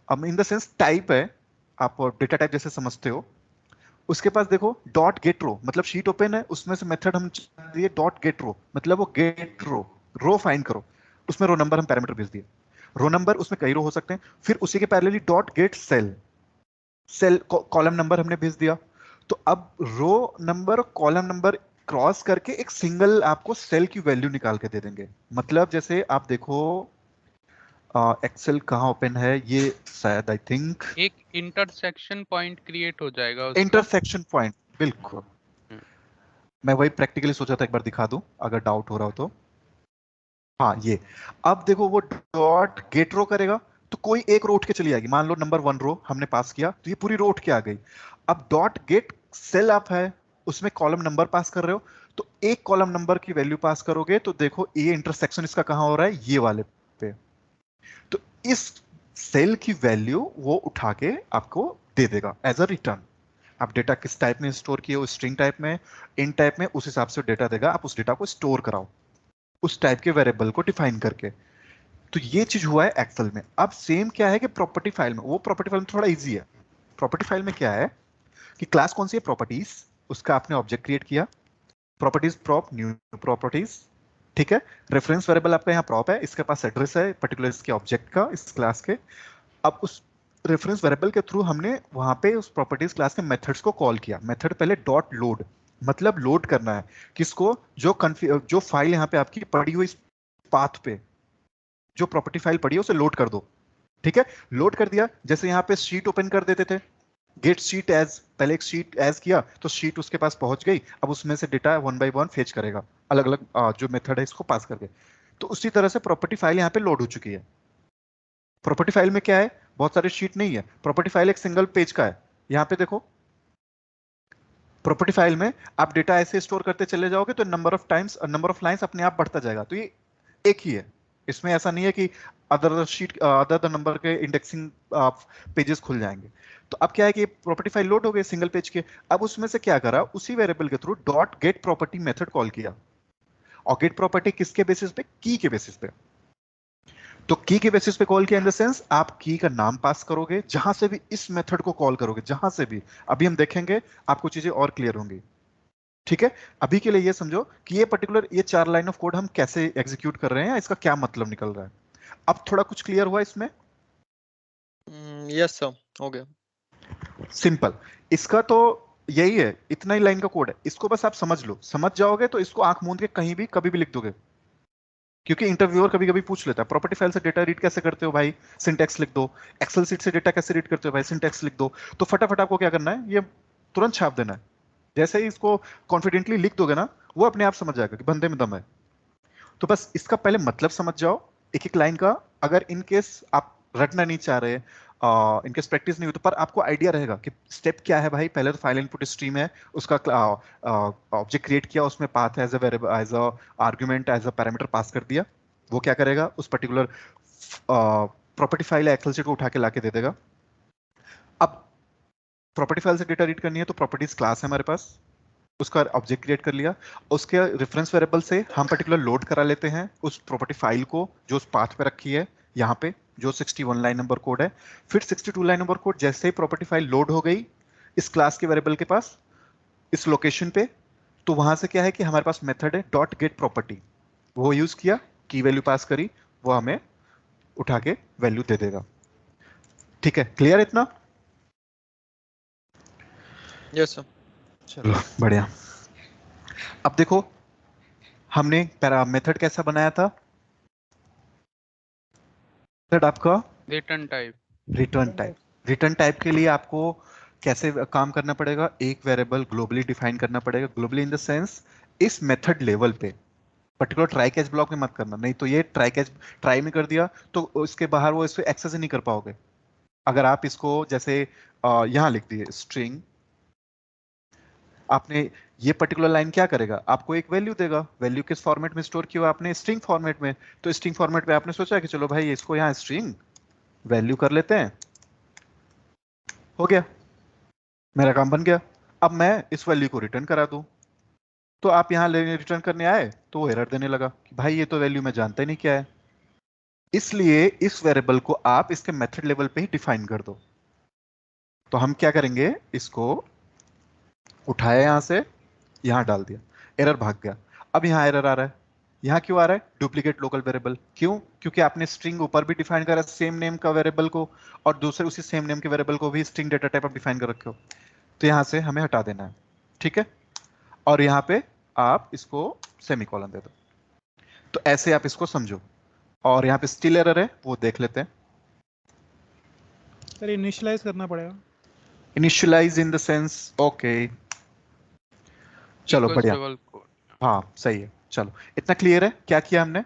अब इन द सेंस टाइप है, आप डेटा टाइप जैसे समझते हो, उसके पास देखो डॉट गेट रो, मतलब शीट ओपन है, उसमें से मेथड हम दिए डॉट गेट रो, मतलब वो गेट रो फाइंड करो, उसमें रो नंबर हम पैरामीटर भेज दिए, रो नंबर उसमें कई रो हो सकते हैं। फिर उसी के parallelly dot get cell column number हमने भेज दिया। तो अब row number column number cross करके एक सिंगल आपको सेल की वैल्यू निकाल के दे देंगे। मतलब जैसे आप देखो एक्सेल कहाँ ओपन है, ये शायद आई थिंक एक इंटरसेक्शन पॉइंट क्रिएट हो जाएगा उसका। इंटरसेक्शन पॉइंट, बिल्कुल। मैं वही प्रैक्टिकली सोचा था एक बार दिखा दूं अगर डाउट हो रहा हो तो। हाँ ये, अब देखो वो डॉट गेट रो करेगा तो कोई एक रो उठ के चली आएगी, मान लो नंबर 1 रो हमने पास किया तो ये पूरी रो उठ के आ गई। अब डॉट गेट सेल आप है, उसमें कॉलम नंबर पास कर रहे हो, तो एक कॉलम नंबर की वैल्यू पास करोगे तो देखो ये इंटरसेक्शन इसका कहां हो रहा है, ये वाले पे, तो इस सेल की वैल्यू वो उठा के आपको दे देगा एज अ रिटर्न। आप डेटा किस टाइप में स्टोर किए हो, स्ट्रिंग टाइप में, इन टाइप में, उस हिसाब से डेटा देगा, आप उस डेटा को स्टोर कराओ उस टाइप के वेरिएबल को डिफाइन करके। तो ये चीज हुआ है एक्सेल में। अब सेम क्या है कि प्रॉपर्टी फाइल में, वो प्रॉपर्टी फाइल में थोड़ा इजी है। प्रॉपर्टी फाइल में क्या है कि क्लास कौन सी है, प्रॉपर्टीज, उसका आपने ऑब्जेक्ट क्रिएट किया, प्रॉपर्टीज प्रॉप न्यू प्रॉपर्टीज, ठीक है। रेफरेंस वेरिएबल आपका यहाँ प्रॉप है, इसके पास एड्रेस है पर्टिकुलर इसके ऑब्जेक्ट का, इस क्लास के। अब उस रेफरेंस वेरिएबल के थ्रू हमने वहां पे उस प्रॉपर्टीज क्लास के मेथड्स को कॉल किया। मेथड पहले डॉट लोड, मतलब लोड करना है किसको, जो फाइल यहाँ पे आपकी पड़ी हुई पाथ पे, जो प्रॉपर्टी फाइल पड़ी है उसे लोड कर दो। ठीक है, लोड कर दिया। जैसे यहाँ पे शीट ओपन कर देते थे, गेट शीट एज, पहले एक शीट एज किया तो शीट उसके पास पहुंच गई, अब उसमें से डेटा 1 बाय 1 फेच करेगा अलग अलग जो मेथड है इसको पास करके। तो उसी तरह से प्रॉपर्टी फाइल यहाँ पे लोड हो चुकी है। प्रॉपर्टी फाइल में क्या है, बहुत सारे शीट नहीं है, प्रॉपर्टी फाइल एक सिंगल पेज का है। यहाँ पे देखो प्रॉपर्टी फाइल में आप डेटा ऐसे स्टोर करते चले जाओगे तो number of times, number of lines अपने आप बढ़ता जाएगा। तो ये एक ही है, इसमें ऐसा नहीं है कि अदर शीट अदर नंबर के इंडेक्सिंग पेजेस खुल जाएंगे। तो अब क्या है कि प्रॉपर्टी फाइल लोड हो गई सिंगल पेज के। अब उसमें से क्या करा, उसी वेरिएबल के through dot gate property method call किया। और गेट प्रॉपर्टी किसके बेसिस पे, की के बेसिस पे। तो की के बेसिस पे कॉल किया इन द सेंस आप की का नाम पास करोगे, जहां से भी इस मेथड को कॉल करोगे, जहां से भी, अभी हम देखेंगे आपको चीजें और क्लियर होंगी। ठीक है, अभी के लिए ये समझो कि ये पर्टिकुलर ये 4 लाइन ऑफ कोड हम कैसे एग्जीक्यूट कर रहे हैं, इसका क्या मतलब निकल रहा है। अब थोड़ा कुछ क्लियर हुआ इसमें? यस सर, हो गया। सिंपल, इसका तो यही है, इतना ही लाइन का कोड है, इसको बस आप समझ लो, समझ जाओगे तो इसको आंख मूंद के कहीं भी कभी भी लिख दोगे। क्योंकि इंटरव्यूअर कभी कभी पूछ लेता है प्रॉपर्टी फाइल से डेटा रीड कैसे करते हो भाई, सिंटैक्स लिख दो। एक्सेल शीट से डेटा कैसे रीड करते हो भाई, सिंटैक्स लिख दो। तो फटाफट आपको क्या करना है, ये तुरंत छाप देना है। जैसे ही इसको कॉन्फिडेंटली लिख दोगे ना, वो अपने आप समझ जाएगा कि बंदे में दम है। तो बस इसका पहले मतलब समझ जाओ एक एक लाइन का। अगर इन केस आप रटना नहीं चाह रहे, इनकेस प्रैक्टिस नहीं हुई, तो पर आपको आइडिया रहेगा कि स्टेप क्या है भाई। पहले तो फाइल इनपुट स्ट्रीम है, उसका ऑब्जेक्ट क्रिएट किया, उसमें path as a variable, as a argument, as a parameter pass कर दिया। वो क्या करेगा, उस particular property file excel sheet को उठा के लाके दे देगा। अब प्रॉपर्टी फाइल से डेटा रीड करनी है तो प्रॉपर्टीज क्लास है हमारे पास, उसका ऑब्जेक्ट क्रिएट कर लिया। उसके रेफरेंस वेरिएबल से हम पर्टिकुलर लोड करा लेते हैं उस प्रॉपर्टी फाइल को जो उस पाथ पे रखी है, यहाँ पे जो 61 लाइन नंबर कोड है। फिर 62 लाइन नंबर कोड जैसे ही प्रॉपर्टी फाइल लोड हो गई इस क्लास के वेरिएबल के पास, इस लोकेशन पे, तो वहां से क्या है कि हमारे पास मेथड है डॉट गेट प्रॉपर्टी, वो यूज किया, की वैल्यू पास करी, वो हमें उठा के वैल्यू दे देगा। ठीक है, क्लियर इतना? Yes sir. चलो बढ़िया। अब देखो हमने मेथड कैसा बनाया था? मेथड आपका return type. Return type. Return type के लिए आपको कैसे काम करना पड़ेगा? एक वेरिएबल ग्लोबली डिफाइन करना पड़ेगा। ग्लोबली इन द सेंस इस मेथड लेवल पे, पर्टिकुलर ट्राई कैच ब्लॉक में मत करना, नहीं तो ये ट्राई में कर दिया तो उसके बाहर वो इसको एक्सेस ही नहीं कर पाओगे। अगर आप इसको जैसे यहां लिख दिए स्ट्रिंग, आपने ये पर्टिकुलर लाइन क्या करेगा? आपको एक वैल्यू देगा। वैल्यू किस फॉर्मेट में स्टोर किया आपने? स्ट्रिंग फॉर्मेट में। तो स्ट्रिंग फॉर्मेट में आपने सोचा कि चलो भाई इसको यहाँ स्ट्रिंग वैल्यू कर लेते हैं, हो गया, मेरा काम बन गया। अब मैं इस वैल्यू को रिटर्न करा दूं, तो आप यहाँ रिटर्न करने आए तो वो एरर देने लगा कि भाई ये तो वैल्यू मैं जानता ही नहीं क्या है। इसलिए इस वेरिएबल को आप इसके मेथड लेवल पे ही डिफाइन कर दो। तो हम क्या करेंगे, इसको उठाया यहां से, यहां डाल दिया, एरर भाग गया। अब यहां एरर आ रहा है। यहां क्यों आ रहा है? Duplicate local variable. क्यों? क्योंकि आपने स्ट्रिंग ऊपर भी डिफाइन करा सेम नेम का वेरिएबल को, और दूसरे उसी सेम नेम के वेरिएबल को भी स्ट्रिंग डेटा टाइप आप डिफाइन कर रखे हो। तो यहां से हमें हटा देना है, ठीक है? और यहां पे आप इसको सेमीकोलन दे दो। तो ऐसे आप इसको समझो। और यहाँ पे स्टिल एरर है, वो देख लेते हैं। सर इनिशियलाइज करना पड़ेगा। Initialise in the sense, okay, चलो Equals बढ़िया। double quote. हाँ सही है। चलो इतना क्लियर है क्या किया हमने?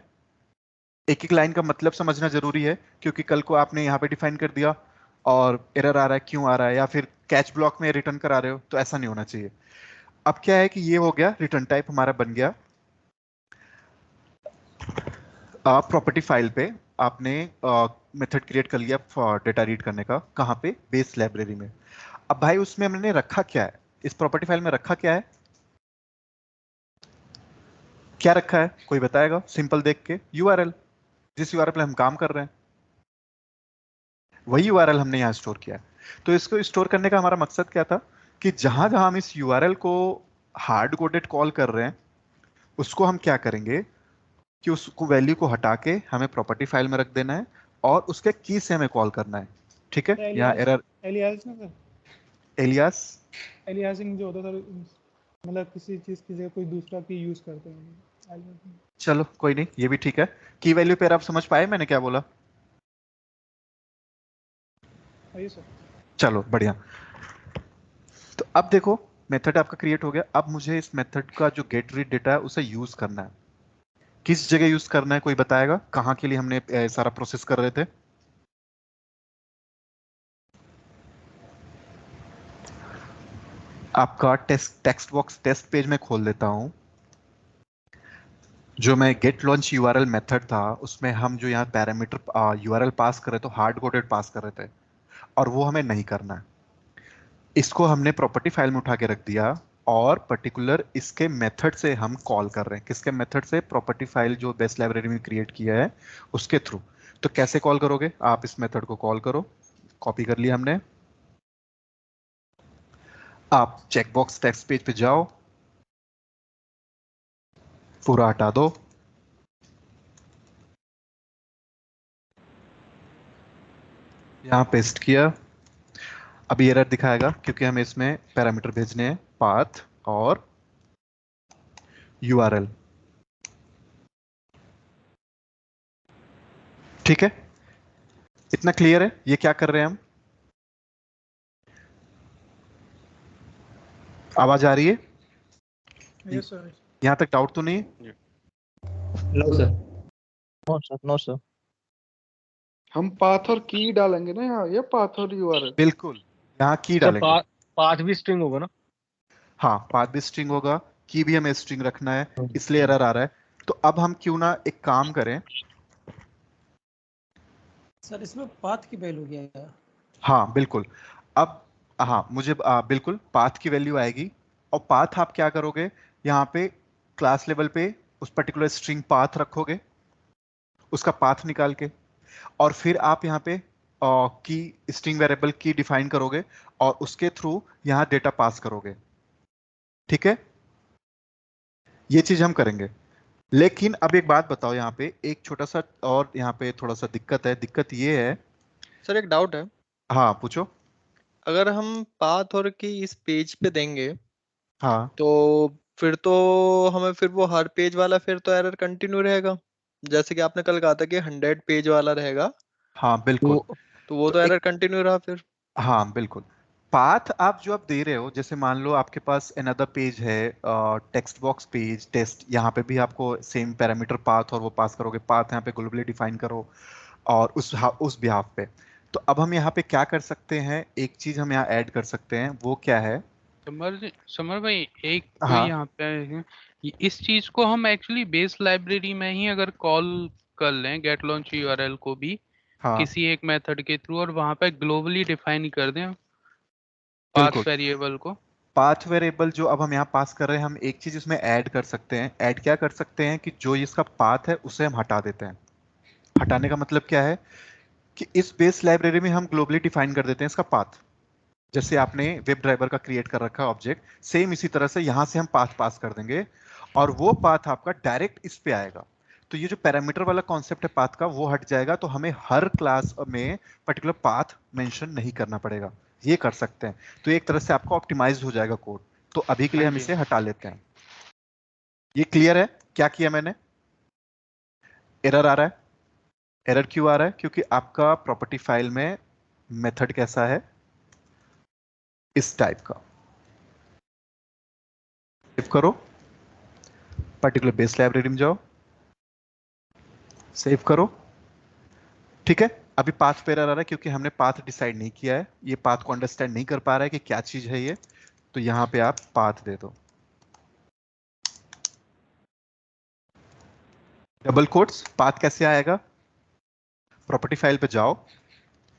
एक एक लाइन का मतलब समझना जरूरी है, क्योंकि कल को आपने यहाँ पे डिफाइन कर दिया और एरर आ रहा है, क्यों आ रहा है, या फिर कैच ब्लॉक में रिटर्न करा रहे हो, तो ऐसा नहीं होना चाहिए। अब क्या है कि ये हो गया, रिटर्न टाइप हमारा बन गया। प्रॉपर्टी फाइल पे आपने मेथड क्रिएट कर लिया डेटा रीड करने का। कहाँ पे? बेस लाइब्रेरी में। अब भाई उसमें हमने रखा क्या है? इस प्रॉपर्टी फाइल में रखा क्या है? क्या रखा है कोई बताएगा? सिंपल देख के, यूआरएल। जिस यूआरएल पे हम काम कर रहे हैं वही यूआरएल हमने यहाँ स्टोर किया है। तो इसको स्टोर करने का हमारा मकसद क्या था कि जहां जहां हम इस यूआरएल को हार्ड कोडेड कॉल कर रहे हैं, उसको हम क्या करेंगे कि उसको वैल्यू को हटा के हमें प्रॉपर्टी फाइल में रख देना है और उसके की से हमें कॉल करना है। ठीक है? यहाँ एरर एलियास ना सर, एलियास, एलियासिंग जो होता है सर, मतलब किसी चीज की जगह कोई दूसरा की यूज करते हैं aliasing। चलो कोई नहीं, ये भी ठीक है। की वैल्यू पे आप समझ पाए मैंने क्या बोला? आइए सर। चलो बढ़िया। तो अब देखो मेथड आपका क्रिएट हो गया। अब मुझे इस मेथड का जो गेट रीड डेटा है उसे यूज करना है। किस जगह यूज करना है कोई बताएगा? कहाँ के लिए हमने सारा प्रोसेस कर रहे थे? आपका टेक्स्ट बॉक्स टेस्ट पेज में खोल देता हूं। जो मैं गेट लॉन्च यूआरएल मेथड था उसमें हम जो यहाँ पैरामीटर यूआरएल पास कर रहे थे, हार्ड कोडेड पास कर रहे थे, और वो हमें नहीं करना है। इसको हमने प्रॉपर्टी फाइल में उठा के रख दिया और पर्टिकुलर इसके मेथड से हम कॉल कर रहे हैं। किसके मेथड से? प्रॉपर्टी फाइल जो बेस लाइब्रेरी में क्रिएट किया है उसके थ्रू। तो कैसे कॉल करोगे? आप इस मेथड को कॉल करो, कॉपी कर लिया हमने। आप चेकबॉक्स टेक्स्ट पेज पे जाओ, पूरा हटा दो, यहां पेस्ट किया। अब ये एरर दिखाएगा क्योंकि हमें इसमें पैरामीटर भेजने हैं, पाथ और यूआरएल। ठीक है, इतना क्लियर है? ये क्या कर रहे हैं हम? आवाज आ रही है? Yes sir. यहां तक डाउट तो नहीं? No sir. No sir, no sir. हम पाथ और की डालेंगे ना यहाँ, ये पाथ और यूआरएल। बिल्कुल, यहाँ की डालेंगे। पाथ भी स्ट्रिंग होगा ना? हाँ, पाथ भी स्ट्रिंग होगा, की भी हमें स्ट्रिंग रखना है, इसलिए एरर आ रहा है। तो अब हम क्यों ना एक काम करें। सर इसमें पाथ की वैल्यू क्या है? हाँ बिल्कुल। अब हाँ मुझे बिल्कुल पाथ की वैल्यू आएगी। और पाथ आप क्या करोगे, यहाँ पे क्लास लेवल पे उस पर्टिकुलर स्ट्रिंग पाथ रखोगे, उसका पाथ निकाल के, और फिर आप यहाँ पे की स्ट्रिंग वेरिएबल की डिफाइन करोगे और उसके थ्रू यहाँ डेटा पास करोगे। ठीक है, ये चीज हम करेंगे। लेकिन अब एक बात बताओ, यहाँ पे एक छोटा सा और यहाँ पे थोड़ा सा दिक्कत है। दिक्कत ये है, सर एक डाउट है, हाँ पूछो। अगर हम पाथ और की इस पेज पे देंगे हाँ तो फिर तो हमें फिर वो हर पेज वाला फिर तो एरर कंटिन्यू रहेगा, जैसे कि आपने कल कहा था कि 100 पेज वाला रहेगा, हाँ बिल्कुल। तो वो तो तो एक, एरर कंटिन्यू रहा फिर। हाँ बिल्कुल। पाथ आप जो आप दे रहे हो, जैसे मान लो आपके पास अनदर पेज है, टेक्स्ट बॉक्स पेज टेस्ट, यहाँ पे भी आपको सेम पैरामीटर पाथ और वो पास करोगे। पाथ यहाँ पे ग्लोबली डिफाइन करो और उस बिहाफ पे। तो अब हम यहाँ पे क्या कर सकते हैं, एक चीज हम यहाँ ऐड कर सकते हैं, वो क्या है। समर भाई एक हाँ यहाँ पे है, इस चीज को हम एक्चुअली बेस लाइब्रेरी में ही अगर कॉल कर लें गेट लॉन्च यूआरएल को भी हाँ किसी एक मेथड के थ्रू और वहां पे ग्लोबली डिफाइन कर दें पाथ बिल्कुल। वेरिएबल को। पाथ वेरिएबल जो अब हम यहाँ पास कर रहे हैं, हम एक चीज इसमें ऐड कर सकते हैं। ऐड क्या कर सकते हैं कि जो इसका पाथ है उसे हम हटा देते हैं। हटाने का मतलब क्या है कि इस बेस लाइब्रेरी में हम ग्लोबली डिफाइन कर देते हैं इसका पाथ। जैसे आपने वेब ड्राइवर का क्रिएट कर रखा है ऑब्जेक्ट, सेम इसी तरह से यहां से हम पाथ पास कर देंगे और वो पाथ आपका डायरेक्ट इस पे आएगा। तो ये जो पैरामीटर वाला कॉन्सेप्ट है पाथ का, वो हट जाएगा। तो हमें हर क्लास में पर्टिकुलर पाथ मेंशन नहीं करना पड़ेगा, ये कर सकते हैं। तो एक तरह से आपका ऑप्टिमाइज्ड हो जाएगा कोड। तो अभी के हाँ लिए हम जी। इसे हटा लेते हैं। ये क्लियर है क्या किया मैंने? एरर आ रहा है? एरर क्यों आ रहा है? क्योंकि आपका प्रॉपर्टी फाइल में मेथड कैसा है, इस टाइप का। सेव करो, पर्टिकुलर बेस लाइब्रेरी में जाओ, सेव करो। ठीक है। अभी पाथ पे एरर आ रहा है क्योंकि हमने पाथ डिसाइड नहीं किया है। ये पाथ को अंडरस्टैंड नहीं कर पा रहा है कि क्या चीज है ये। तो यहां पे आप पाथ दे दो, डबल कोट्स। पाथ कैसे आएगा? प्रॉपर्टी फाइल पे जाओ,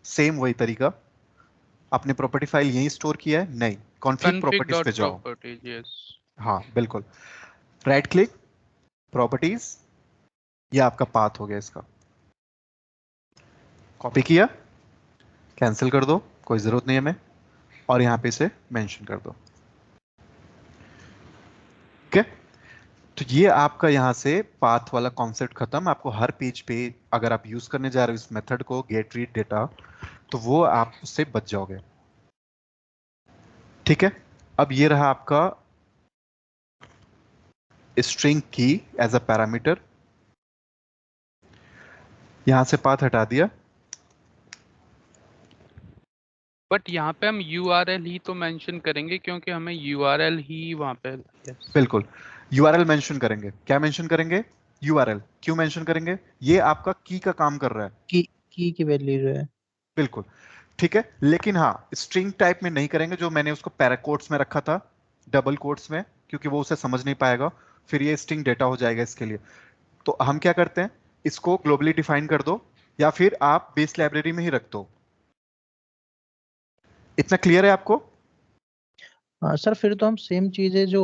सेम वही तरीका। आपने प्रॉपर्टी फाइल यहीं स्टोर किया है? नहीं, कॉन्फ्लिक्ट कॉन्फिग प्रॉपर्टीज डॉट पे जाओ। Properties, yes. हाँ बिल्कुल, राइट क्लिक, प्रॉपर्टीज, ये आपका पाथ हो गया। इसका कॉपी किया, कैंसिल कर दो, कोई जरूरत नहीं है हमें, और यहां पे इसे मेंशन कर दो। ठीक है। तो ये आपका यहां से पाथ वाला कॉन्सेप्ट खत्म। आपको हर पेज पे अगर आप यूज करने जा रहे हो इस मेथड को गेट रीड डेटा, तो वो आप उससे बच जाओगे। ठीक है। अब ये रहा आपका स्ट्रिंग की एज अ पैरामीटर। यहां से पाथ हटा दिया। बट यहाँ पे हम यूआरएल ही तो मेंशन करेंगे क्योंकि हमें यूआरएल ही वहाँ पे, यस। बिल्कुल, यूआरएल मेंशन करेंगे। क्या मेंशन करेंगे? यूआरएल। क्यों मेंशन करेंगे? ये आपका की का काम कर रहा है। की वैल्यू जो है। बिल्कुल ठीक है। लेकिन हाँ, स्ट्रिंग टाइप में नहीं करेंगे, जो मैंने उसको पैरा कोट्स में रखा था, डबल कोट्स में, क्योंकि वो उसे समझ नहीं पाएगा। फिर ये स्ट्रिंग डेटा हो जाएगा इसके लिए। तो हम क्या करते हैं, इसको ग्लोबली डिफाइन कर दो या फिर आप बेस लाइब्रेरी में ही रख दो। इतना क्लियर है आपको? हाँ सर, फिर तो हम सेम चीजें जो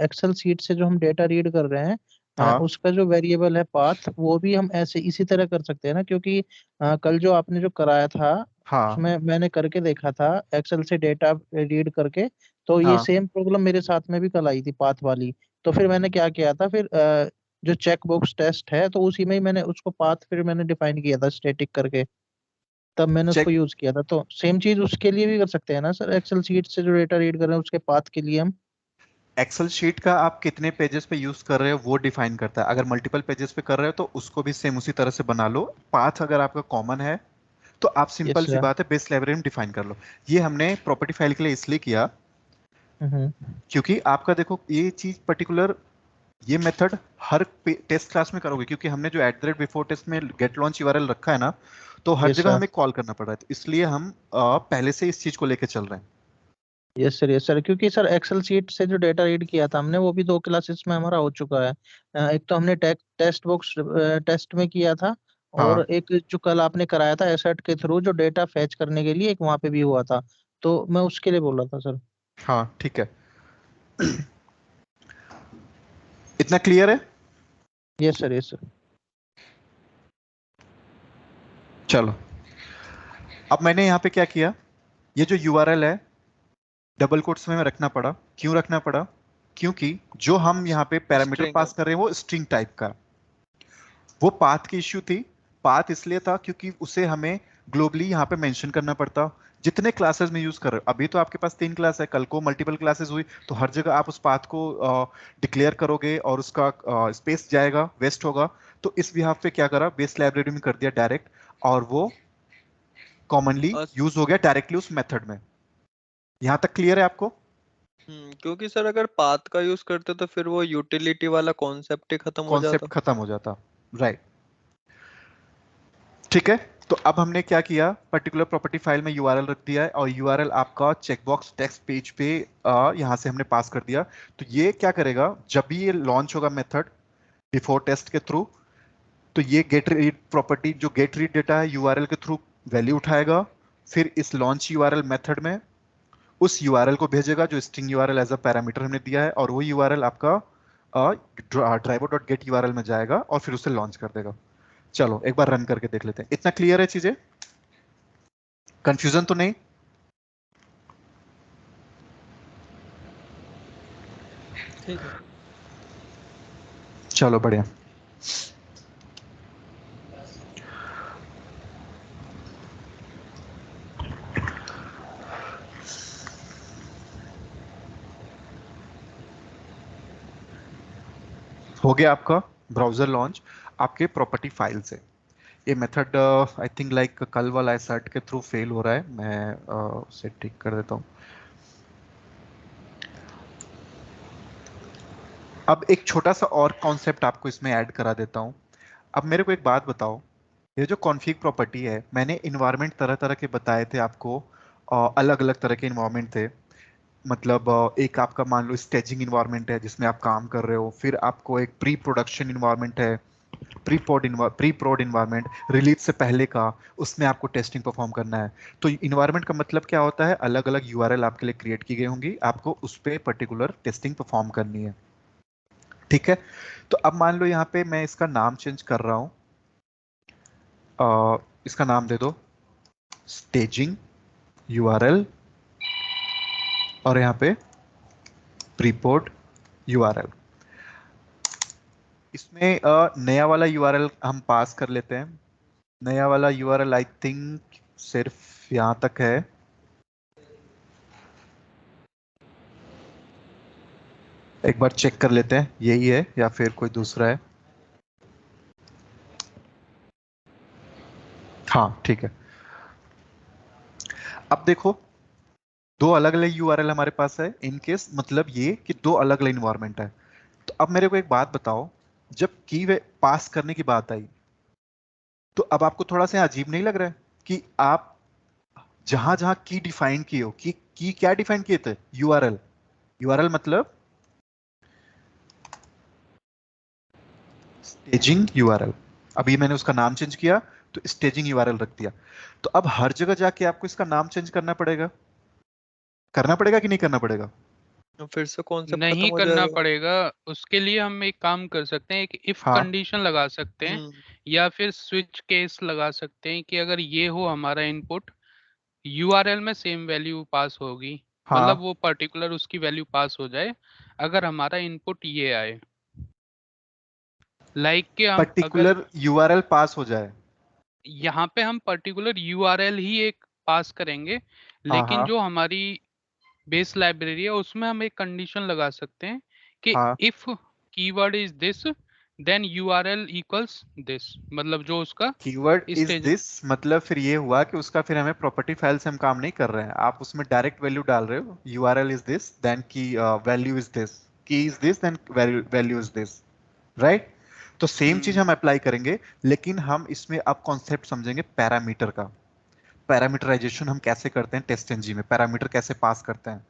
एक्सेल सीट से जो हम डेटा रीड कर रहे हैं, हाँ उसका जो वेरिएबल है पाथ, वो भी हम ऐसे इसी तरह कर सकते हैं ना, क्योंकि कल जो आपने जो कराया था हाँ उसमें मैंने करके देखा था एक्सेल से डेटा रीड करके। तो ये हाँ सेम प्रॉब्लम मेरे साथ में भी कल आई थी पाथ वाली। तो फिर मैंने क्या किया था, फिर जो चेक बॉक्स टेस्ट है तो उसी में ही मैंने उसको पाथ फिर मैंने डिफाइन किया था स्टैटिक करके, तब मैंने उसको चेक। यूज किया था। तो सेम चीज उसके लिए भी कर सकते हैं ना सर, एक्सेल शीट से जो डेटा रीड कर रहे हैं उसके पाथ के लिए हम। एक्सेल शीट का आप कितने पेजेस पे यूज कर रहे हो वो डिफाइन करता है। अगर मल्टीपल पेजेस पे कर रहे हो तो उसको भी सेम उसी तरह से बना लो। पाथ अगर आपका कॉमन है तो आप यस सिंपल सी सर। बात है बेस लाइब्रेरी में डिफाइन कर लो। ये हमने प्रॉपर्टी फाइल के लिए इसलिए किया हम्म। क्योंकि आपका देखो ये चीज पर्टिकुलर, ये मेथड हर टेस्ट क्लास में करोगे, क्योंकि हमने जो at the rate before test में गेट लॉन्च यूआरएल रखा है ना, तो हर यस जगह सर। हमें कॉल करना पड़ रहा है। तो इसलिए हम पहले से इस चीज को लेके चल रहे हैं। यस सर, यस सर, क्योंकि सर एक्सेल शीट से जो डेटा रीड किया था हमने वो भी दो क्लासेस में हमारा हो चुका है। एक तो हमने टेस्ट बॉक्स टेस्ट में किया था, हाँ और एक जो कल आपने कराया था एसर्ट के थ्रू जो डेटा फैच करने के लिए, एक वहां पे भी हुआ था। तो मैं उसके लिए बोल रहा था सर। हाँ ठीक है। इतना क्लियर है? Yes sir, yes sir. चलो, अब मैंने यहाँ पे क्या किया, ये जो यूआरएल है डबल कोट्स में रखना पड़ा। क्यों रखना पड़ा? क्योंकि जो हम यहाँ पे पैरामीटर स्ट्रिंग पास कर रहे हैं वो स्ट्रिंग टाइप का, वो पाथ की इश्यू थी। पाथ इसलिए था क्योंकि उसे हमें ग्लोबली यहाँ पे मेंशन करना पड़ता जितने क्लासेस में यूज कर रहे हो। अभी तो आपके पास 3 क्लास है, कल को मल्टीपल क्लासेस हुई तो हर जगह आप उस पाथ को डिक्लेयर करोगे और उसका स्पेस जाएगा, वेस्ट होगा। तो इस बिहाफ पे क्या करा, बेस लाइब्रेरी में कर दिया डायरेक्ट, और वो कॉमनली यूज हो गया डायरेक्टली उस मेथड में। यहां तक क्लियर है आपको? क्योंकि सर अगर पाथ का यूज करते तो फिर वो यूटिलिटी वाला कॉन्सेप्ट ही खत्म हो कॉन्सेप्ट जाता। खत्म हो जाता, राइट। ठीक है, तो अब हमने क्या किया, पर्टिकुलर प्रॉपर्टी फाइल में यूआरएल रख दिया है और यूआरएल आपका चेकबॉक्स टेक्स्ट पेज पे यहां से हमने पास कर दिया। तो ये क्या करेगा, जब भी ये लॉन्च होगा मेथड बिफोर टेस्ट के थ्रू, तो ये गेट रीड प्रॉपर्टी, जो गेट रीड डेटा है यूआरएल के थ्रू वैल्यू उठाएगा, फिर इस लॉन्च यूआरएल मेथड में उस यूआरएल को भेजेगा जो string URL as a parameter हमने दिया है, और वो यूआरएल आपका driver.get यूआरएल में जाएगा और फिर उसे लॉन्च कर देगा। चलो एक बार रन करके देख लेते हैं। इतना क्लियर है चीजें? कंफ्यूजन तो नहीं? ठीक है। चलो बढ़िया। हो गया आपका ब्राउजर लॉन्च आपके प्रॉपर्टी फाइल से। ये मेथड आई थिंक लाइक कल वाला एसर्ट के थ्रू फेल हो रहा है, मैं उसे ठीक कर देता हूँ। अब एक छोटा सा और कॉन्सेप्ट आपको इसमें ऐड करा देता हूँ। अब मेरे को एक बात बताओ, ये जो कॉन्फ़िग प्रॉपर्टी है, मैंने इन्वायरमेंट तरह तरह के बताए थे आपको, अलग अलग तरह के इन्वायरमेंट थे। मतलब एक आपका मान लो स्टेजिंग इन्वायरमेंट है जिसमें आप काम कर रहे हो, फिर आपको एक प्री प्रोडक्शन इन्वायरमेंट है, प्री प्रोड इन्वायरमेंट रिलीज से पहले का, उसमें आपको टेस्टिंग परफॉर्म करना है। तो इन्वायरमेंट का मतलब क्या होता है, अलग अलग यूआरएल आपके लिए क्रिएट की गई होंगी, आपको उस पर पर्टिकुलर टेस्टिंग परफॉर्म करनी है। ठीक है, तो अब मान लो यहाँ पे मैं इसका नाम चेंज कर रहा हूँ, इसका नाम दे दो स्टेजिंग यूआरएल और यहाँ पे प्रीपोर्ट यूआरएल। इसमें नया वाला यूआरएल हम पास कर लेते हैं। नया वाला यूआरएल आई थिंक सिर्फ यहां तक है। एक बार चेक कर लेते हैं यही है या फिर कोई दूसरा है। हाँ ठीक है। अब देखो दो अलग अलग यूआरएल हमारे पास है, इन केस मतलब ये कि दो अलग अलग इन्वायरमेंट है। तो अब मेरे को एक बात बताओ, जब की पास करने की बात आई तो अब आपको थोड़ा सा अजीब नहीं लग रहा है कि आप जहां जहां की डिफाइन किए हो, की क्या डिफाइन किए थे, यूआरएल। यूआरएल मतलब स्टेजिंग यूआरएल। अभी मैंने उसका नाम चेंज किया तो स्टेजिंग यूआरएल रख दिया। तो अब हर जगह जाके आपको इसका नाम चेंज करना पड़ेगा कि नहीं करना पड़ेगा? तो फिर से कॉन्सेप्ट खत्म नहीं हो करना जाएगा। पड़ेगा। उसके लिए हम एक काम कर सकते हैं, एक इफ हाँ कंडीशन लगा सकते हैं या फिर स्विच केस लगा सकते हैं कि अगर ये हो हमारा इनपुट, यूआरएल में सेम वैल्यू पास होगी, मतलब हाँ, वो पर्टिकुलर उसकी वैल्यू पास हो जाए अगर हमारा इनपुट ये आए। लाइक कि हम अगर पर्टिकुलर यूआरएल पास हो जाए। यहाँ पे हम पर्टिकुलर यूआरएल ही एक पास करेंगे, हाँ लेकिन हाँ जो हमारी बेस लाइब्रेरी है उसमें हम एक कंडीशन लगा सकते हैं कि हाँ। If keyword is this then URL equals this, मतलब जो उसका कीवर्ड इज स्टेज। दिस मतलब फिर ये हुआ कि उसका फिर हमें प्रॉपर्टी फाइल से हम काम नहीं कर रहे हैं, आप उसमें डायरेक्ट वैल्यू डाल रहे हो, URL is this then key value is this, key is this then value is this, right. तो सेम चीज हम अप्लाई करेंगे, लेकिन हम इसमें अब कॉन्सेप्ट समझेंगे पैरामीटर का। पैरामीटराइजेशन हम कैसे करते हैं टेस्ट एनजी में, पैरामीटर कैसे पास करते हैं,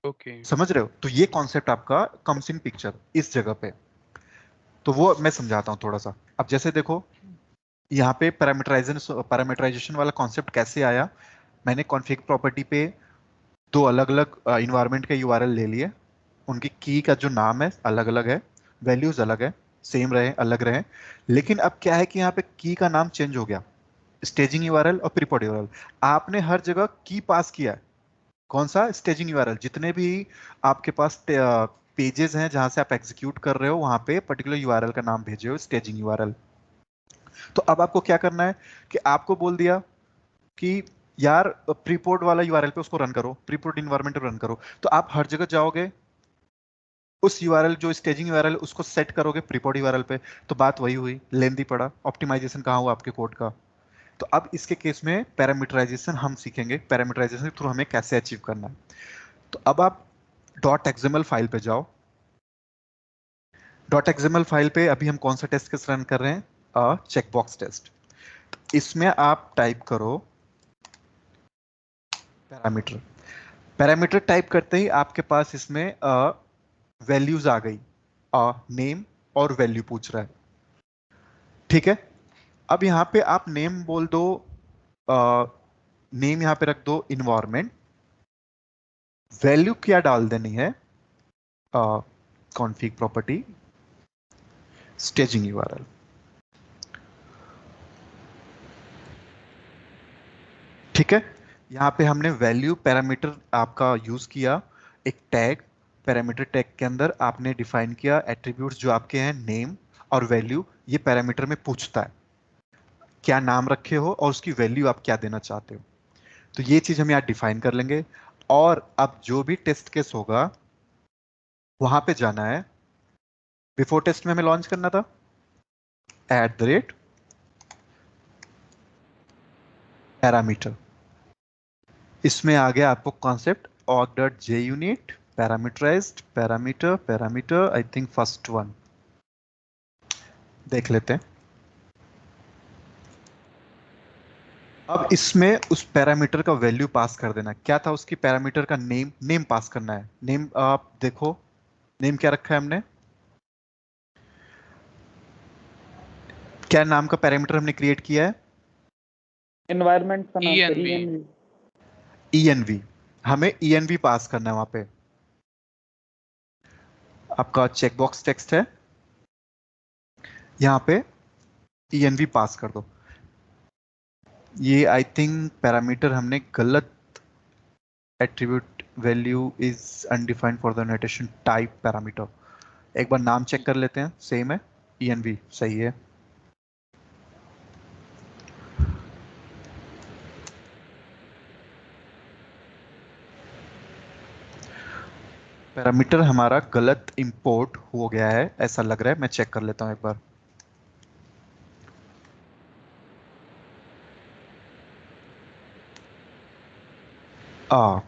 ओके समझ रहे हो? तो ये कॉन्सेप्ट आपका कम्स इन पिक्चर इस जगह पे। तो वो मैं समझाता हूँ थोड़ा सा। अब जैसे देखो यहाँ पे पैरामीटराइजेशन वाला कॉन्सेप्ट कैसे आया, मैंने कॉन्फ़िग प्रॉपर्टी पे दो अलग अलग इन्वायरमेंट के यूआरएल ले लिए, उनकी की का जो नाम है अलग अलग है, वैल्यूज अलग है, सेम रहे अलग रहे, लेकिन अब क्या है कि यहाँ पे की का नाम चेंज हो गया, स्टेजिंग यूआरएल और प्रीपोर्ट यूआरएल। आपने हर जगह की पास किया है, कौन सा स्टेजिंग यूआरएल, जितने भी आपके पास पेजेस हैं जहां से आप एग्जीक्यूट कर रहे हो वहां पे पर्टिकुलर यूआरएल का नाम भेजे हो स्टेजिंग यूआरएल। तो अब आपको क्या करना है कि आपको बोल दिया कि यार प्रीपोर्ट वाला यूआरएल पे उसको रन करो, प्रीपोर्ट इन्वायरमेंट रन करो, तो आप हर जगह जाओगे उस यूआरएल जो स्टेजिंग यूआरएल उसको सेट करोगे प्रीपोर्ट यूआरएल पे। तो बात वही हुई, लेंदी पड़ा, ऑप्टिमाइजेशन कहाँ हुआ आपके कोड का। तो अब इसके केस में पैरामीटराइजेशन हम सीखेंगे, पैरामीटराइजेशन के थ्रू हमें कैसे अचीव करना है। तो अब आप .xml फाइल पे जाओ। .xml फाइल पे अभी हम कौन सा टेस्ट केस रन कर रहे हैं, चेकबॉक्स टेस्ट। इसमें आप टाइप करो पैरामीटर। पैरामीटर टाइप करते ही आपके पास इसमें वैल्यूज आ गई, नेम और वैल्यू पूछ रहा है, ठीक है। अब यहाँ पे आप नेम बोल दो, नेम यहाँ पे रख दो इन्वायरमेंट, वैल्यू क्या डाल देनी है, कॉन्फिग प्रॉपर्टी स्टेजिंग यूआरएल। ठीक है, यहाँ पे हमने वैल्यू पैरामीटर आपका यूज किया, एक टैग पैरामीटर टैग के अंदर आपने डिफाइन किया एट्रीब्यूट्स जो आपके हैं नेम और वैल्यू, ये पैरामीटर में पूछता है क्या नाम रखे हो और उसकी वैल्यू आप क्या देना चाहते हो। तो ये चीज हम यहाँ डिफाइन कर लेंगे। और अब जो भी टेस्ट केस होगा वहां पे जाना है, बिफोर टेस्ट में हमें लॉन्च करना था @पैरामीटर। इसमें आ गया आपको concept org.junit parameterised parameter, parameter I think first one देख लेते हैं। अब इसमें उस पैरामीटर का वैल्यू पास कर देना। क्या था उसकी पैरामीटर का नेम, नेम पास करना है। नेम आप देखो, नेम क्या रखा है हमने, क्या नाम का पैरामीटर हमने क्रिएट किया है, एनवायरनमेंट का नाम ENV। ENV। हमें ENV पास करना है वहां पे। आपका चेकबॉक्स टेक्स्ट है, यहां पे ENV पास कर दो। ये आई थिंक पैरामीटर हमने गलत, attribute value is undefined for the notation type parameter. एक बार नाम चेक कर लेते हैं, सेम है, ENV सही है। पैरामीटर हमारा गलत इंपोर्ट हो गया है ऐसा लग रहा है, मैं चेक कर लेता हूं एक बार।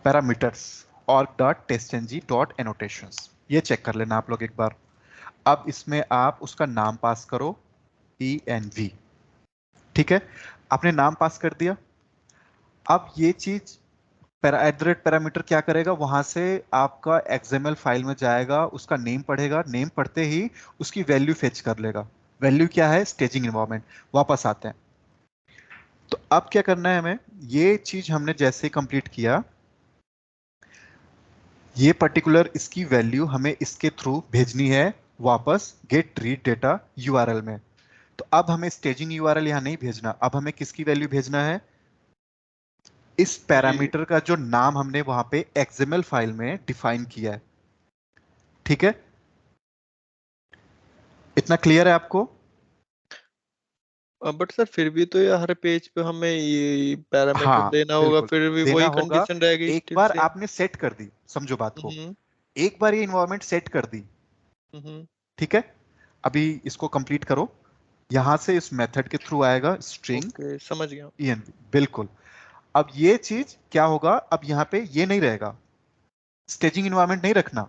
पैरामीटर्स org.testng.annotations, ये चेक कर लेना आप लोग एक बार। अब इसमें आप उसका नाम पास करो ENV, ठीक है, आपने नाम पास कर दिया। अब ये चीज पैरामीटर क्या करेगा, वहां से आपका XML फाइल में जाएगा, उसका नेम पढ़ेगा, नेम पढ़ते ही उसकी वैल्यू फेच कर लेगा। वैल्यू क्या है, स्टेजिंग एनवायरनमेंट। वापस आते हैं, तो अब क्या करना है हमें, ये चीज हमने जैसे कंप्लीट किया, ये पर्टिकुलर इसकी वैल्यू हमें इसके थ्रू भेजनी है वापस गेट रीड डेटा यूआरएल में। तो अब हमें स्टेजिंग यूआरएल यहां नहीं भेजना, अब हमें किसकी वैल्यू भेजना है, इस पैरामीटर का जो नाम हमने वहां पे XML फाइल में डिफाइन किया है। ठीक है, इतना क्लियर है आपको। बट सर फिर भी तो ये हर पेज पे हमें ये पैरामीटर हाँ, देना होगा, बिल्कुल, फिर भी देना वही होगा। कंडीशन रहेगी एक still बार same। आपने सेट कर दी, समझो बात को, एक बार ये इन्वायरमेंट सेट कर दी, ठीक है, अभी इसको कंप्लीट करो। यहां से इस मेथड के थ्रू आएगा स्ट्रिंग, ओके समझ गया। ENV, बिल्कुल। अब ये चीज क्या होगा, अब यहाँ पे ये नहीं रहेगा, स्टेजिंग इन्वायरमेंट नहीं रखना,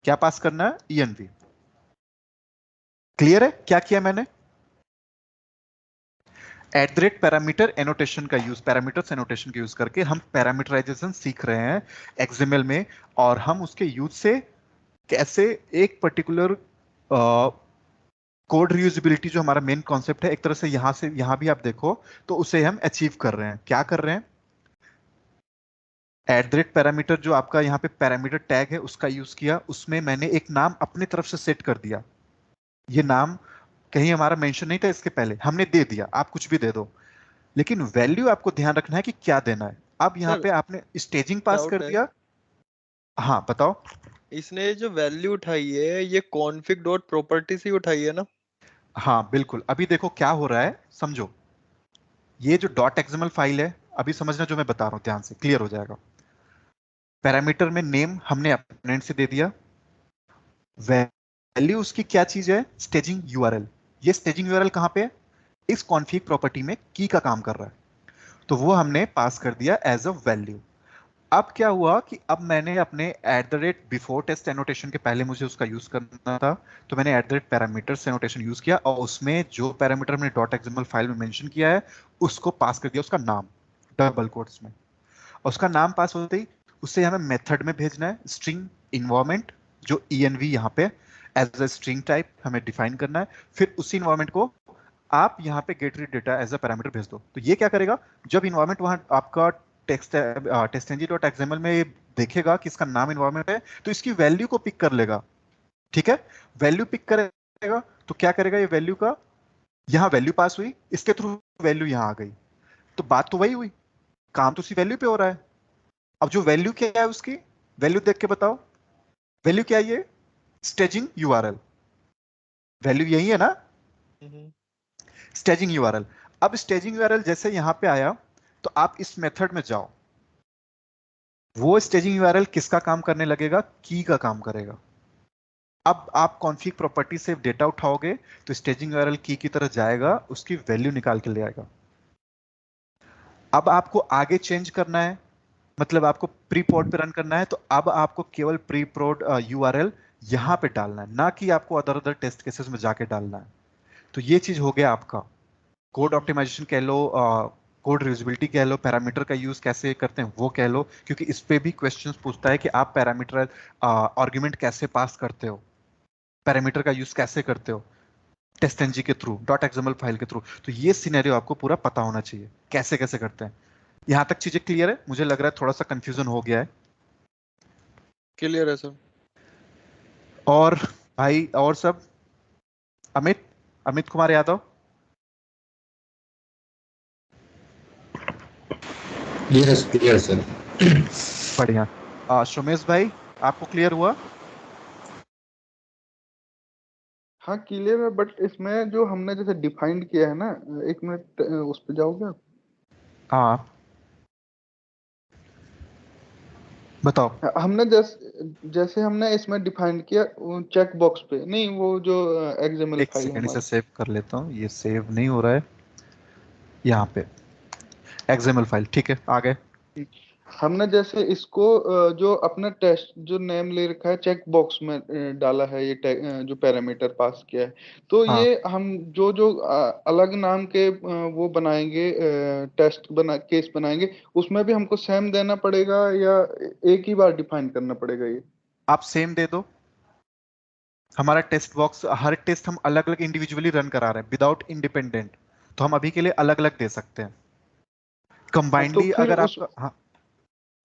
क्या पास करना है, ENV। क्लियर है क्या किया मैंने, @पैरामीटर एनोटेशन का यूज, पैरामीटर्स एनोटेशन का यूज करके हम पैरामीटराइजेशन सीख रहे हैं XML में, और हम उसके यूज से कैसे एक पर्टिकुलर कोड रीयूजेबिलिटी जो हमारा मेन कॉन्सेप्ट है, एक तरह से यहां भी आप देखो तो उसे हम अचीव कर रहे हैं। क्या कर रहे हैं, @पैरामीटर जो आपका यहाँ पे पैरामीटर टैग है उसका यूज किया, उसमें मैंने एक नाम अपनी तरफ से सेट कर दिया। ये नाम कहीं हमारा मेंशन नहीं था इसके पहले, हमने दे दिया, आप कुछ भी दे दो, लेकिन वैल्यू आपको ध्यान रखना है कि क्या देना है। अब यहाँ सर पे आपने स्टेजिंग पास डाउट कर है, दिया। हाँ बताओ। इसने जो वैल्यू उठाई है ये कॉन्फिग डॉट प्रॉपर्टी से ही उठाई है ना? हाँ बिल्कुल, अभी देखो क्या हो रहा है, समझो। ये जो डॉट एक्सएमएल फाइल है, अभी समझना जो मैं बता रहा हूँ, ध्यान से क्लियर हो जाएगा। पैरामीटर में नेम हमने अपोनेंट से दे दिया, वैल्यू उसकी क्या चीज है, स्टेजिंग यूआरएल। ये स्टेजिंग यूआरएल कहाँ पे है, इस कॉन्फिग प्रॉपर्टी में की का काम कर रहा है, तो वो हमने पास कर दिया एज अ वैल्यू। अब क्या हुआ कि अब मैंने अपने at the rate before test annotation के पहले मुझे उसका यूज करना था, तो मैंने at the rate parameters annotation use किया और उसमें जो पैरामीटर मैंने डॉट एक्सएमएल फाइल में मेंशन किया है उसको पास कर दिया, उसका नाम डबल कोट्स में। और उसका नाम पास होते ही उससे हमें मेथड में भेजना है स्ट्रिंग इन्वायरमेंट, जो env यहाँ पे एज अ स्ट्रिंग टाइप हमें डिफाइन करना है। फिर उसी इन्वायरमेंट को आप यहाँ पे get read data as a parameter भेज दो। तो ये क्या करेगा, जब इन्वायरमेंट वहां आपका टेस्ट.ng.xml में देखेगा कि इसका नाम इन्वायरमेंट है, तो इसकी वैल्यू को पिक कर लेगा। ठीक है, वैल्यू पिक करेगा तो क्या करेगा, ये वैल्यू का यहाँ वैल्यू पास हुई, इसके थ्रू वैल्यू यहाँ आ गई, तो बात तो वही हुई, काम तो उसी वैल्यू पे हो रहा है। अब जो वैल्यू क्या है उसकी, वैल्यू देख के बताओ, वैल्यू क्या है, ये स्टेजिंग यूआरएल, वैल्यू यही है ना, स्टेजिंग यूआरएल। अब स्टेजिंग यूआरएल जैसे यहां पे आया तो आप इस मेथड में जाओ, वो स्टेजिंग यूआरएल किसका काम करने लगेगा, की का काम करेगा। अब आप कॉन्फिग प्रॉपर्टी से डेटा उठाओगे तो स्टेजिंग यूआरएल की तरह जाएगा, उसकी वैल्यू निकाल के ले आएगा। अब आपको आगे चेंज करना है, मतलब आपको प्री प्रोड पे रन करना है, तो अब आपको केवल प्री प्रोड यूआरएल यहां पे डालना है, ना कि आपको अदर अदर टेस्ट केसेस में जाके डालना है। तो ये चीज हो गया आपका कोड ऑप्टिमाइजेशन कह लो, कोड रियूजेबिलिटी कह लो, पैरामीटर का यूज कैसे करते हैं वो कह लो, क्योंकि इस पे भी क्वेश्चंस पूछता है कि आप पैरामीटर आर्गुमेंट कैसे पास करते हो, पैरामीटर का यूज कैसे करते हो टेस्ट एनजी के थ्रू, डॉट एक्सएमएल फाइल के थ्रू। तो ये सिनेरियो आपको पूरा पता होना चाहिए कैसे कैसे करते हैं। यहां तक चीजें क्लियर है? मुझे लग रहा है थोड़ा सा कंफ्यूजन हो गया है। क्लियर है सर। और भाई और सब, अमित अमित कुमार यादव, क्लियर सर। बढ़िया। सुमेश भाई आपको क्लियर हुआ? हाँ क्लियर है, बट इसमें जो हमने जैसे डिफाइंड किया है ना, एक मिनट उस पे जाओगे आप? हाँ बताओ। हमने जैसे हमने इसमें डिफाइन किया चेक बॉक्स पे नहीं, वो जो एक्सएमएल एक फाइल सेकंड इसे हमारी। सेव कर लेता हूँ, ये सेव नहीं हो रहा है यहाँ पे, एक्सएमएल फाइल, ठीक है आगे। हमने जैसे इसको जो अपना टेस्ट जो नेम ले रखा है चेक बॉक्स में डाला है, ये जो पैरामीटर पास किया है, तो हाँ ये हम जो जो अलग नाम के वो बनाएंगे, टेस्ट बना केस बनाएंगे, उसमें भी हमको सेम देना पड़ेगा या एक ही बार डिफाइन करना पड़ेगा ये? आप सेम दे दो। हमारा टेस्ट बॉक्स, हर टेस्ट हम अलग अलग इंडिविजुअली रन करा रहे हैं विदाउट इंडिपेंडेंट, तो हम अभी के लिए अलग अलग दे सकते हैं। तो कंबाइंडली फिर अगर उस आपका, हाँ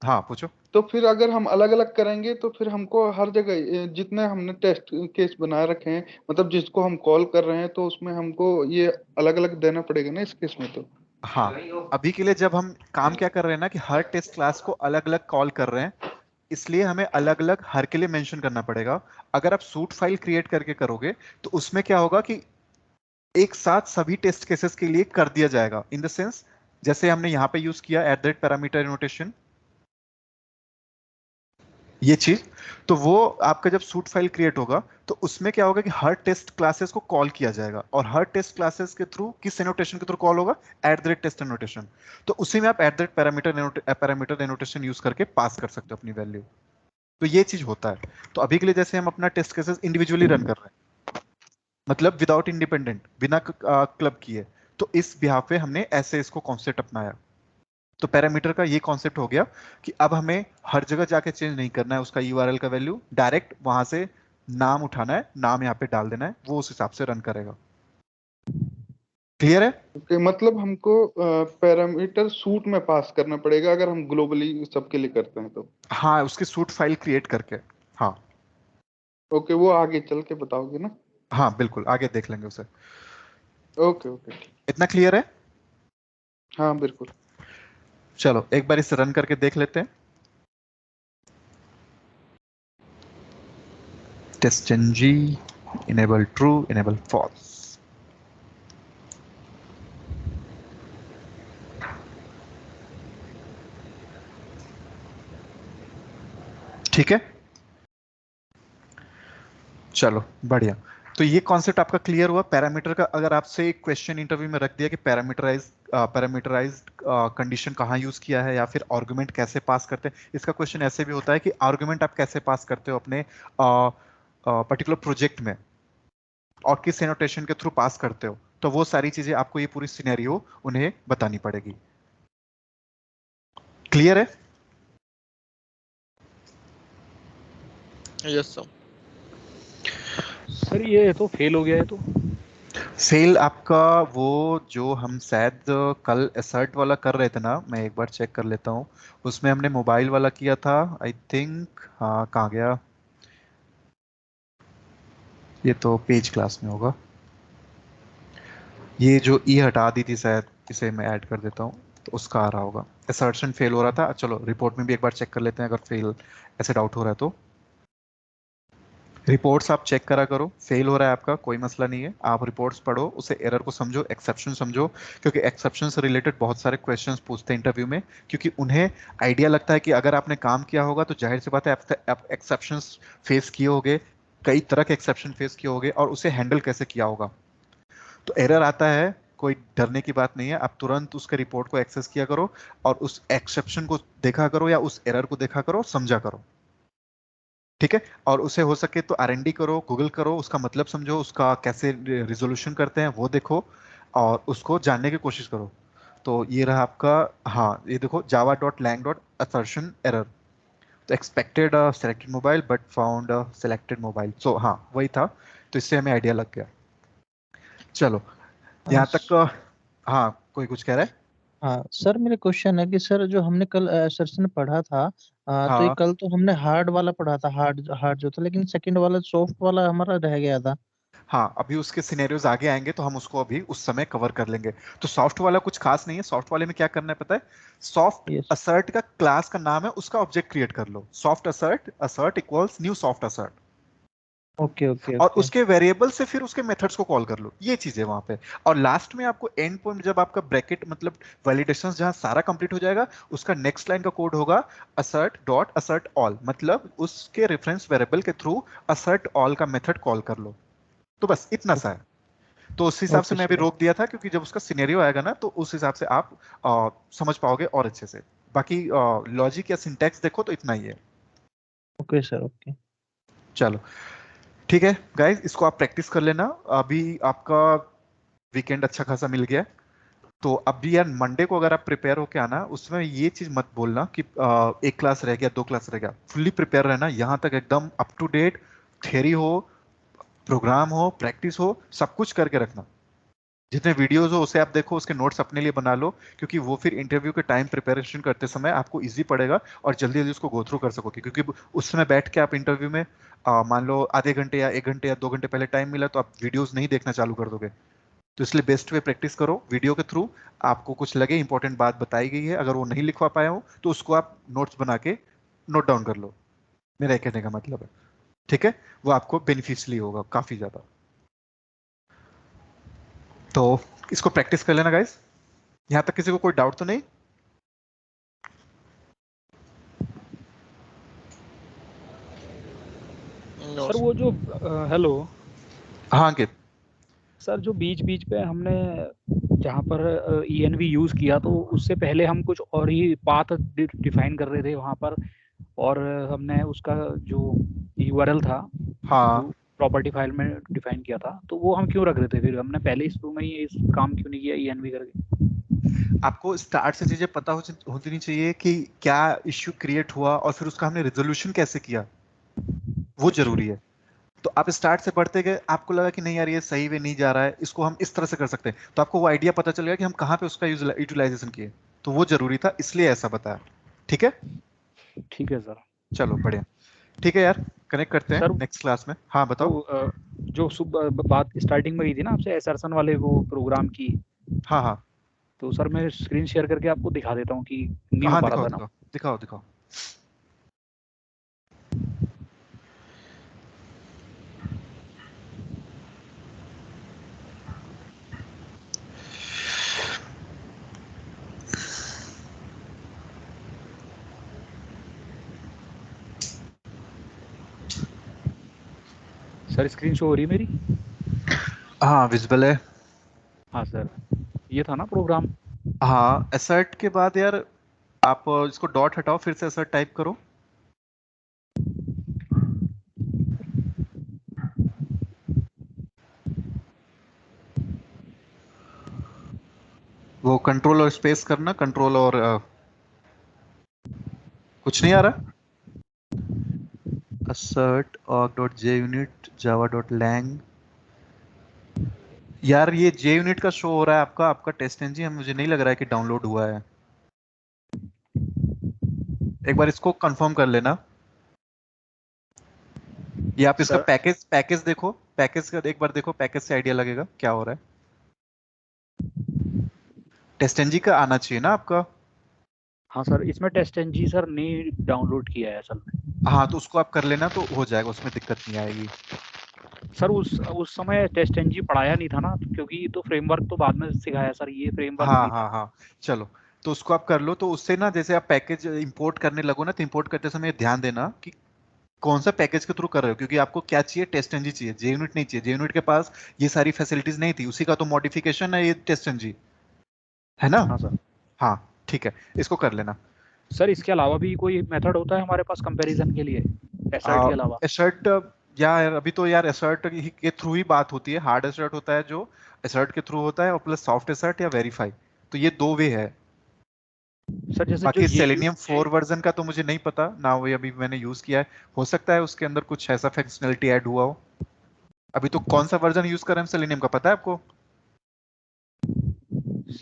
हाँ पूछो। तो फिर अगर हम अलग अलग करेंगे तो फिर हमको हर जगह जितने हमने टेस्ट केस बना रखे हैं, मतलब जिसको हम कॉल कर रहे हैं, तो उसमें हमको ये अलग अलग देना पड़ेगा ना इस केस में तो? हाँ अभी के लिए जब हम काम क्या कर रहे हैं ना कि हर टेस्ट क्लास को अलग अलग कॉल कर रहे हैं, इसलिए हमें अलग अलग हर के लिए मेंशन करना पड़ेगा। अगर आप सूट फाइल क्रिएट करके करोगे तो उसमें क्या होगा कि एक साथ सभी टेस्ट केसेस के लिए कर दिया जाएगा, इन द सेंस जैसे हमने यहां पे यूज किया एट दैट पैरामीटर नोटेशन, ये चीज। तो वो आपका जब सूट फाइल क्रिएट होगा तो उसमें क्या होगा कि हर टेस्ट क्लासेस को कॉल किया जाएगा, और हर टेस्ट क्लासेस के थ्रू किस एनोटेशन के थ्रू कॉल होगा, at the rate test annotation. तो उसी में आप at the rate parameter annotation use करके पास कर सकते हो अपनी वैल्यू। तो ये चीज होता है। तो अभी के लिए जैसे हम अपना टेस्ट केसेस इंडिविजुअली रन कर रहे हैं, मतलब विदाउट इंडिपेंडेंट, बिना क्लब किए, तो इस बिहाफ पे हमने ऐसे इसको कॉन्सेप्ट अपनाया। तो पैरामीटर का ये कॉन्सेप्ट हो गया कि अब हमें हर जगह जाके चेंज नहीं करना है उसका यूआरएल का वैल्यू, डायरेक्ट वहां से नाम उठाना है, नाम यहाँ पे डाल देना है, वो उस हिसाब से रन करेगा। क्लियर है? ओके, मतलब हमको पैरामीटर सूट में पास करना पड़ेगा अगर हम ग्लोबली सबके लिए करते हैं तो? हाँ उसकी सूट फाइल क्रिएट करके। हाँ ओके, वो आगे चल के बताओगे ना? हाँ बिल्कुल, आगे देख लेंगे उसे। ओके ओके ठीक। इतना क्लियर है? हाँ बिल्कुल। चलो एक बार इसे रन करके देख लेते हैं। Test NG enable true enable false. ठीक है, चलो बढ़िया। तो ये कॉन्सेप्ट आपका क्लियर हुआ पैरामीटर का। अगर आपसे एक क्वेश्चन इंटरव्यू में रख दिया कि पैरामीटराइज्ड कंडीशन कहाँ यूज किया है या फिर आर्गुमेंट कैसे पास करते हैं, इसका क्वेश्चन ऐसे भी होता है कि आर्गुमेंट आप कैसे पास करते हो अपने पर्टिकुलर प्रोजेक्ट में और किस एनोटेशन के थ्रू पास करते हो, तो वो सारी चीजें आपको ये पूरी सिनेरियो उन्हें बतानी पड़ेगी। क्लियर है? Yes sir. सर ये तो फेल हो गया है। तो फेल आपका वो जो हम शायद कल असर्ट वाला कर रहे थे ना, मैं एक बार चेक कर लेता हूँ, उसमें हमने मोबाइल वाला किया था आई थिंक। हाँ कहाँ गया, ये तो पेज क्लास में होगा। ये जो ई हटा दी थी शायद, इसे मैं ऐड कर देता हूँ तो उसका आ रहा होगा। असर्शन फेल हो रहा था। चलो रिपोर्ट में भी एक बार चेक कर लेते हैं, अगर फेल ऐसे डाउट हो रहा है तो। रिपोर्ट्स आप चेक करा करो, फेल हो रहा है आपका कोई मसला नहीं है, आप रिपोर्ट्स पढ़ो, उसे एरर को समझो, एक्सेप्शन समझो, क्योंकि एक्सेप्शन से रिलेटेड बहुत सारे क्वेश्चंस पूछते हैं इंटरव्यू में, क्योंकि उन्हें आइडिया लगता है कि अगर आपने काम किया होगा तो जाहिर सी बात है आप एक्सेप्शंस फेस किए होगे, कई तरह के एक्सेप्शन फेस किए होगे और उसे हैंडल कैसे किया होगा। तो एरर आता है, कोई डरने की बात नहीं है, आप तुरंत उसके रिपोर्ट को एक्सेस किया करो और उस एक्सेप्शन को देखा करो या उस एरर को देखा करो, समझा करो। ठीक है, और उसे हो सके तो R&D करो, गूगल करो, उसका मतलब समझो, उसका कैसे रिजोल्यूशन करते हैं वो देखो और उसको जानने की कोशिश करो। तो ये रहा आपका, हाँ ये देखो java.lang.assertion error, तो expected selected mobile but found selected mobile. So हाँ वही था, तो इससे हमें आइडिया लग गया। चलो यहाँ तक हाँ कोई कुछ कह रहा है? हाँ सर, मेरा क्वेश्चन है कि सर जो हमने कल सर से ने पढ़ा था, तो ये हाँ कल तो हमने हार्ड वाला पढ़ा था, हार्ड हार्ड जो था, लेकिन सेकंड वाला सॉफ्ट वाला हमारा रह गया था। हाँ, अभी उसके सिनेरियोज आगे आएंगे तो हम उसको अभी उस समय कवर कर लेंगे। तो सॉफ्ट वाला कुछ खास नहीं है, सॉफ्ट वाले में क्या करना है पता है, सॉफ्ट यस। असर्ट का क्लास का नाम है, उसका ऑब्जेक्ट क्रिएट कर लो, soft assert, assert equals new soft assert, okay okay और ओके। उसके वेरिएबल से फिर उसके मेथड्स को कॉल कर लो, ये चीजें वहां पे। और लास्ट में आपको एंड पॉइंट, जब आपका ब्रैकेट मतलब वैलिडेशंस जहां सारा कंप्लीट हो जाएगा, उसका नेक्स्ट लाइन का कोड होगा असर्ट डॉट असर्ट ऑल, मतलब उसके रेफरेंस वेरिएबल के थ्रू असर्ट ऑल का मेथड कॉल कर लो। तो बस इतना सा है। तो उस हिसाब से ओके मैं अभी सर। रोक दिया था, क्योंकि जब उसका सिनेरियो आएगा ना तो उस हिसाब से आप समझ पाओगे और अच्छे से। बाकी लॉजिक या सिंटैक्स देखो तो इतना ही है। Okay sir okay. चलो ठीक है गाइस, इसको आप प्रैक्टिस कर लेना। अभी आपका वीकेंड अच्छा खासा मिल गया है, तो अभी यार मंडे को अगर आप प्रिपेयर होके आना, उसमें ये चीज मत बोलना कि एक क्लास रह गया, 2 क्लास रह गया, फुल्ली प्रिपेयर रहना, यहाँ तक एकदम अप टू डेट, थियरी हो, प्रोग्राम हो, प्रैक्टिस हो, सब कुछ करके रखना। जितने वीडियोस हो उसे आप देखो, उसके नोट्स अपने लिए बना लो, क्योंकि वो फिर इंटरव्यू के टाइम प्रिपरेशन करते समय आपको इजी पड़ेगा और जल्दी जल्दी उसको गो थ्रू कर सकोगे। क्योंकि उस समय बैठ के आप इंटरव्यू में मान लो आधे घंटे या 1 घंटे या 2 घंटे पहले टाइम मिला तो आप वीडियोस नहीं देखना चालू कर दोगे। तो इसलिए बेस्ट वे प्रैक्टिस करो वीडियो के थ्रू। आपको कुछ लगे इंपॉर्टेंट बात बताई गई है, अगर वो नहीं लिखवा पाए हो तो उसको आप नोट्स बना के नोट डाउन कर लो, मेरा कहने का मतलब है। ठीक है, वो आपको बेनिफिशियली होगा काफी ज्यादा। तो इसको प्रैक्टिस कर लेना गाइस। यहां तक किसी को कोई डाउट तो नहीं? सर वो जो हेलो हाँ अंकित। सर, जो बीच बीच पे हमने जहाँ पर ENV यूज किया, तो उससे पहले हम कुछ और ही पाथ डिफाइन कर रहे थे वहाँ पर, और हमने उसका जो URL था हाँ वो प्रॉपर्टी फाइल में डिफाइन किया था, तो वो हम क्यों रख रहे थे? फिर हमने पहले ही शुरू में ही इस काम क्यों नहीं किया ENV करके? आपको स्टार्ट से चीजें पता होती नहीं चाहिए कि क्या इश्यू क्रिएट हुआ और फिर उसका हमने रिजोल्यूशन कैसे किया, वो जरूरी है। तो आप स्टार्ट से पढ़ते गए, आपको लगा कि नहीं यार ये सही वे नहीं जा रहा है, इसको हम इस तरह से कर सकते हैं, तो आपको वो आइडिया पता चल गया कि हम कहाँ पे उसका यूटिलाइजेशन किए, तो वो जरूरी था, इसलिए ऐसा बताया। ठीक है, ठीक है सर। चलो बढ़िया। ठीक है यार, कनेक्ट करते हैं सर नेक्स्ट क्लास में। हाँ बताओ। वो जो बात स्टार्टिंग में की थी ना आपसे, एसरसन वाले वो प्रोग्राम की, हाँ हाँ तो सर मैं स्क्रीन शेयर करके आपको दिखा देता हूँ कि नहीं हो हाँ पा रहा दिखाओ था ना। दिखाओ दिखाओ दिखाओ। सर स्क्रीन शो हो रही है मेरी? हाँ विजिबल है। हाँ सर, ये था ना प्रोग्राम। हाँ असर्ट के बाद यार आप इसको डॉट हटाओ, फिर से असर्ट टाइप करो। वो कंट्रोल और स्पेस करना, कंट्रोल और कुछ नहीं आ रहा। assert org.junit java.lang। यार ये JUnit का शो हो रहा है आपका टेस्ट एनजी, मुझे नहीं लग रहा है कि डाउनलोड हुआ है। एक बार इसको कंफर्म कर लेना। ये आप इसका सर पैकेज देखो, पैकेज का एक बार देखो, पैकेज से आइडिया लगेगा क्या हो रहा है। टेस्ट एनजी का आना चाहिए ना आपका। हाँ सर, इसमें टेस्ट एनजी सर नहीं डाउनलोड किया है असल में। हाँ तो उसको आप कर लेना तो हो जाएगा, उसमें दिक्कत नहीं आएगी। सर उस समय टेस्ट एनजी पढ़ाया नहीं था ना, क्योंकि तो फ्रेमवर्क तो बाद में सिखाया सर, ये फ्रेमवर्क हाँ नहीं था। हाँ हाँ चलो, तो उसको आप कर लो। तो उससे ना जैसे आप पैकेज इंपोर्ट करने लगो ना, तो इंपोर्ट करते समय ध्यान देना कि कौन सा पैकेज के थ्रू कर रहे हो, क्योंकि आपको क्या चाहिए, टेस्ट एनजी चाहिए, JUnit नहीं चाहिए। JUnit के पास ये सारी फैसिलिटीज नहीं थी, उसी का तो मॉडिफिकेशन है ये टेस्ट एनजी, है ना। हाँ सर। हाँ ठीक है, इसको कर लेना। सर इसके अलावा भी कोई मेथड होता है हमारे पास कंपैरिजन के लिए एसर्ट के अलावा? एसर्ट यार अभी तो यार एसर्ट के थ्रू ही बात होती है। हार्ड एसर्ट होता है जो एसर्ट के थ्रू होता है, और प्लस सॉफ्ट एसर्ट या वेरीफाई, तो ये दो वे है। सर जैसे जो बाकी ये सेलेनियम 4 वर्जन का तो मुझे नहीं पता ना, वो अभी मैंने यूज किया है। हो सकता है उसके अंदर कुछ ऐसा फंक्शनलिटी ऐड हुआ हो। अभी तो कौन सा वर्जन यूज कर रहे हैं सेलेनियम का, पता है आपको?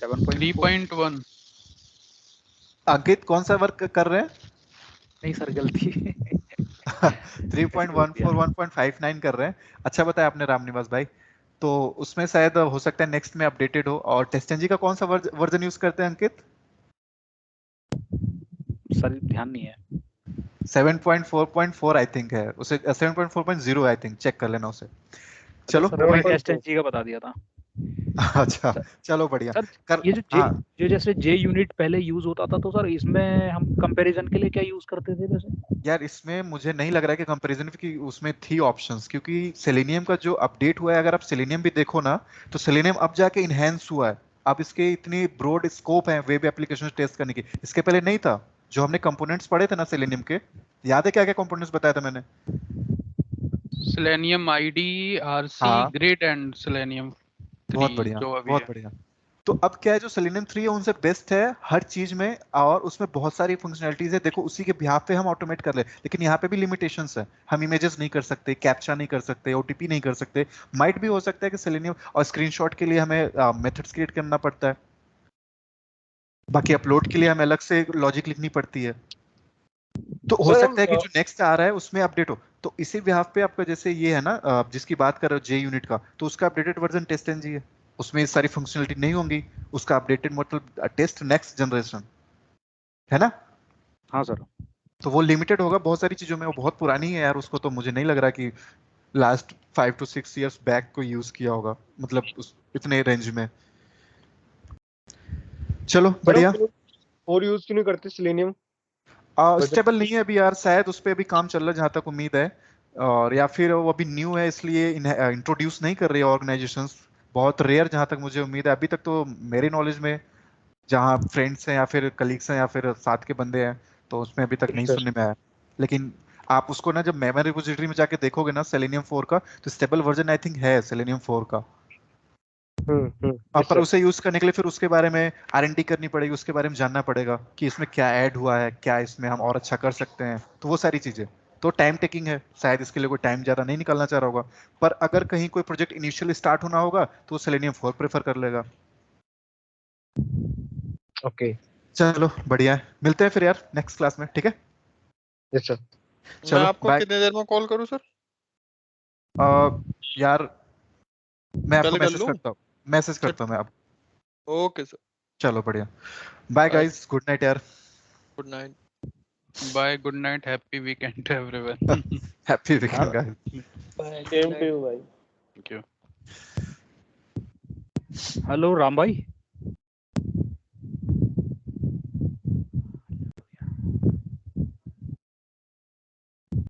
3.1। अंकित कौन सा वर्क कर रहे हैं? नहीं सर गलती 3.14 1.59 कर रहे हैं। अच्छा बताया आपने रामनिवास भाई। तो उसमें शायद हो सकता है नेक्स्ट में अपडेटेड हो। और टेस्टेंजी का कौन सा वर्जन यूज करते हैं अंकित? सर ध्यान नहीं है। 7.4.4 आई थिंक है उसे, 7.4.0 आई थिंक, चेक कर लेना उसे। चलो सर मैंने टेस्ट एनजी का बता दिया था। अच्छा सर, चलो बढ़िया सर कर। ये हाँ जो जैसे JUnit पहले यूज होता था, तो सर इसमें हम कंपैरिजन के लिए क्या यूज करते थे वैसे? यार इसमें मुझे नहीं लग रहा है कि कंपैरिजन की उसमें थी ऑप्शंस, क्योंकि सेलेनियम का जो अपडेट हुआ है, अगर आप सेलेनियम भी देखो ना, तो सेलेनियम अब जाके इनहेंस हुआ है। अब इसके इतनी ब्रॉड स्कोप है वेब एप्लीकेशन टेस्ट करने की, इसके पहले नहीं था। जो हमने कंपोनेंट्स पढ़े थे ना सेलेनियम के, याद है क्या क्या कंपोनेंट्स बताया था मैंने? सेलेनियम आईडी, आरसी, हाँ ग्रिड एंड सेलेनियम 3 बहुत बढ़िया जो अभी बहुत है। बढ़िया। तो अब क्या है, जो सेलेनियम 3 है उनसे बेस्ट है हर चीज में, और उसमें बहुत सारी फंक्शनलिटीज है। देखो उसी के बिहाफ पे हम ऑटोमेट कर ले, लेकिन यहाँ पे भी लिमिटेशंस है। हम इमेजेस नहीं कर सकते, कैप्चा नहीं कर सकते, ओटीपी नहीं कर सकते। माइट भी हो सकता है कि सेलेनियम और स्क्रीनशॉट के लिए हमें मेथड्स क्रिएट करना पड़ता है। बाकी अपलोड के लिए हमें अलग से लॉजिक लिखनी पड़ती है। तो हो सर सकता है कि जो नेक्स्ट आ रहा है उसमें अपडेट हो। तो इसी बिहाफ पे आपका जैसे ये है ना, जिसकी बात कर रहे हो JUnit का, तो उसका अपडेटेड वर्जन टेस्ट एनजी है। उसमें ये सारी फंक्शनलिटी नहीं होंगी। उसका अपडेटेड मतलब टेस्ट नेक्स्ट जनरेशन, है ना। हाँ सर। तो वो लिमिटेड होगा बहुत सारी चीजों में। वो बहुत पुरानी है यार, उसको तो मुझे नहीं लग रहा कि लास्ट 5 to 6 years बैक को यूज किया होगा, मतलब इतने रेंज में। चलो बढ़िया। और यूज क्यों नहीं करते सेलेनियम? स्टेबल नहीं है अभी यार, शायद उस पर अभी काम चल रहा है जहां तक उम्मीद है। और या फिर वो अभी न्यू है इसलिए इंट्रोड्यूस नहीं कर रही है ऑर्गेनाइजेशंस। बहुत रेयर जहां तक मुझे उम्मीद है अभी तक, तो मेरे नॉलेज में जहाँ फ्रेंड्स हैं या फिर कलीग्स हैं या फिर साथ के बंदे हैं, तो उसमें अभी तक नहीं सुनने में आया। लेकिन आप उसको ना जब मेमोरी रिपोजिटरी में जाके देखोगे ना सेलेनियम 4 का, तो स्टेबल वर्जन आई थिंक है सेलेनियम 4 का। पर उसे यूज करने के लिए फिर उसके बारे में R&D करनी पड़ेगी, उसके बारे में जानना पड़ेगा कि इसमें क्या ऐड हुआ है, क्या इसमें हम और अच्छा कर सकते हैं। तो वो सारी चीजें तो टाइम टेकिंग है, शायद इसके लिए कोई टाइम ज्यादा नहीं निकालना चाह रहा होगा। पर अगर कहीं कोई प्रोजेक्ट इनिशियल स्टार्ट होना होगा तो वो सेलेनियम 4 प्रेफर कर लेगा। ओके चलो बढ़िया है, मिलते हैं फिर यार नेक्स्ट क्लास में, ठीक है। Yes sir. मैं चलो आपको बाय। कितनी देर में कॉल करूं सर? यार मैं आपको कल कर मैसेज लूं? करता हूँ, मैसेज करता हूँ मैं आप। Okay sir. चलो बढ़िया, बाय गाइस, गुड नाइट यार। Good night. Bye, good night, happy weekend everyone. Happy weekend guys. Same to you भाई। Thank you. हेलो राम भाई।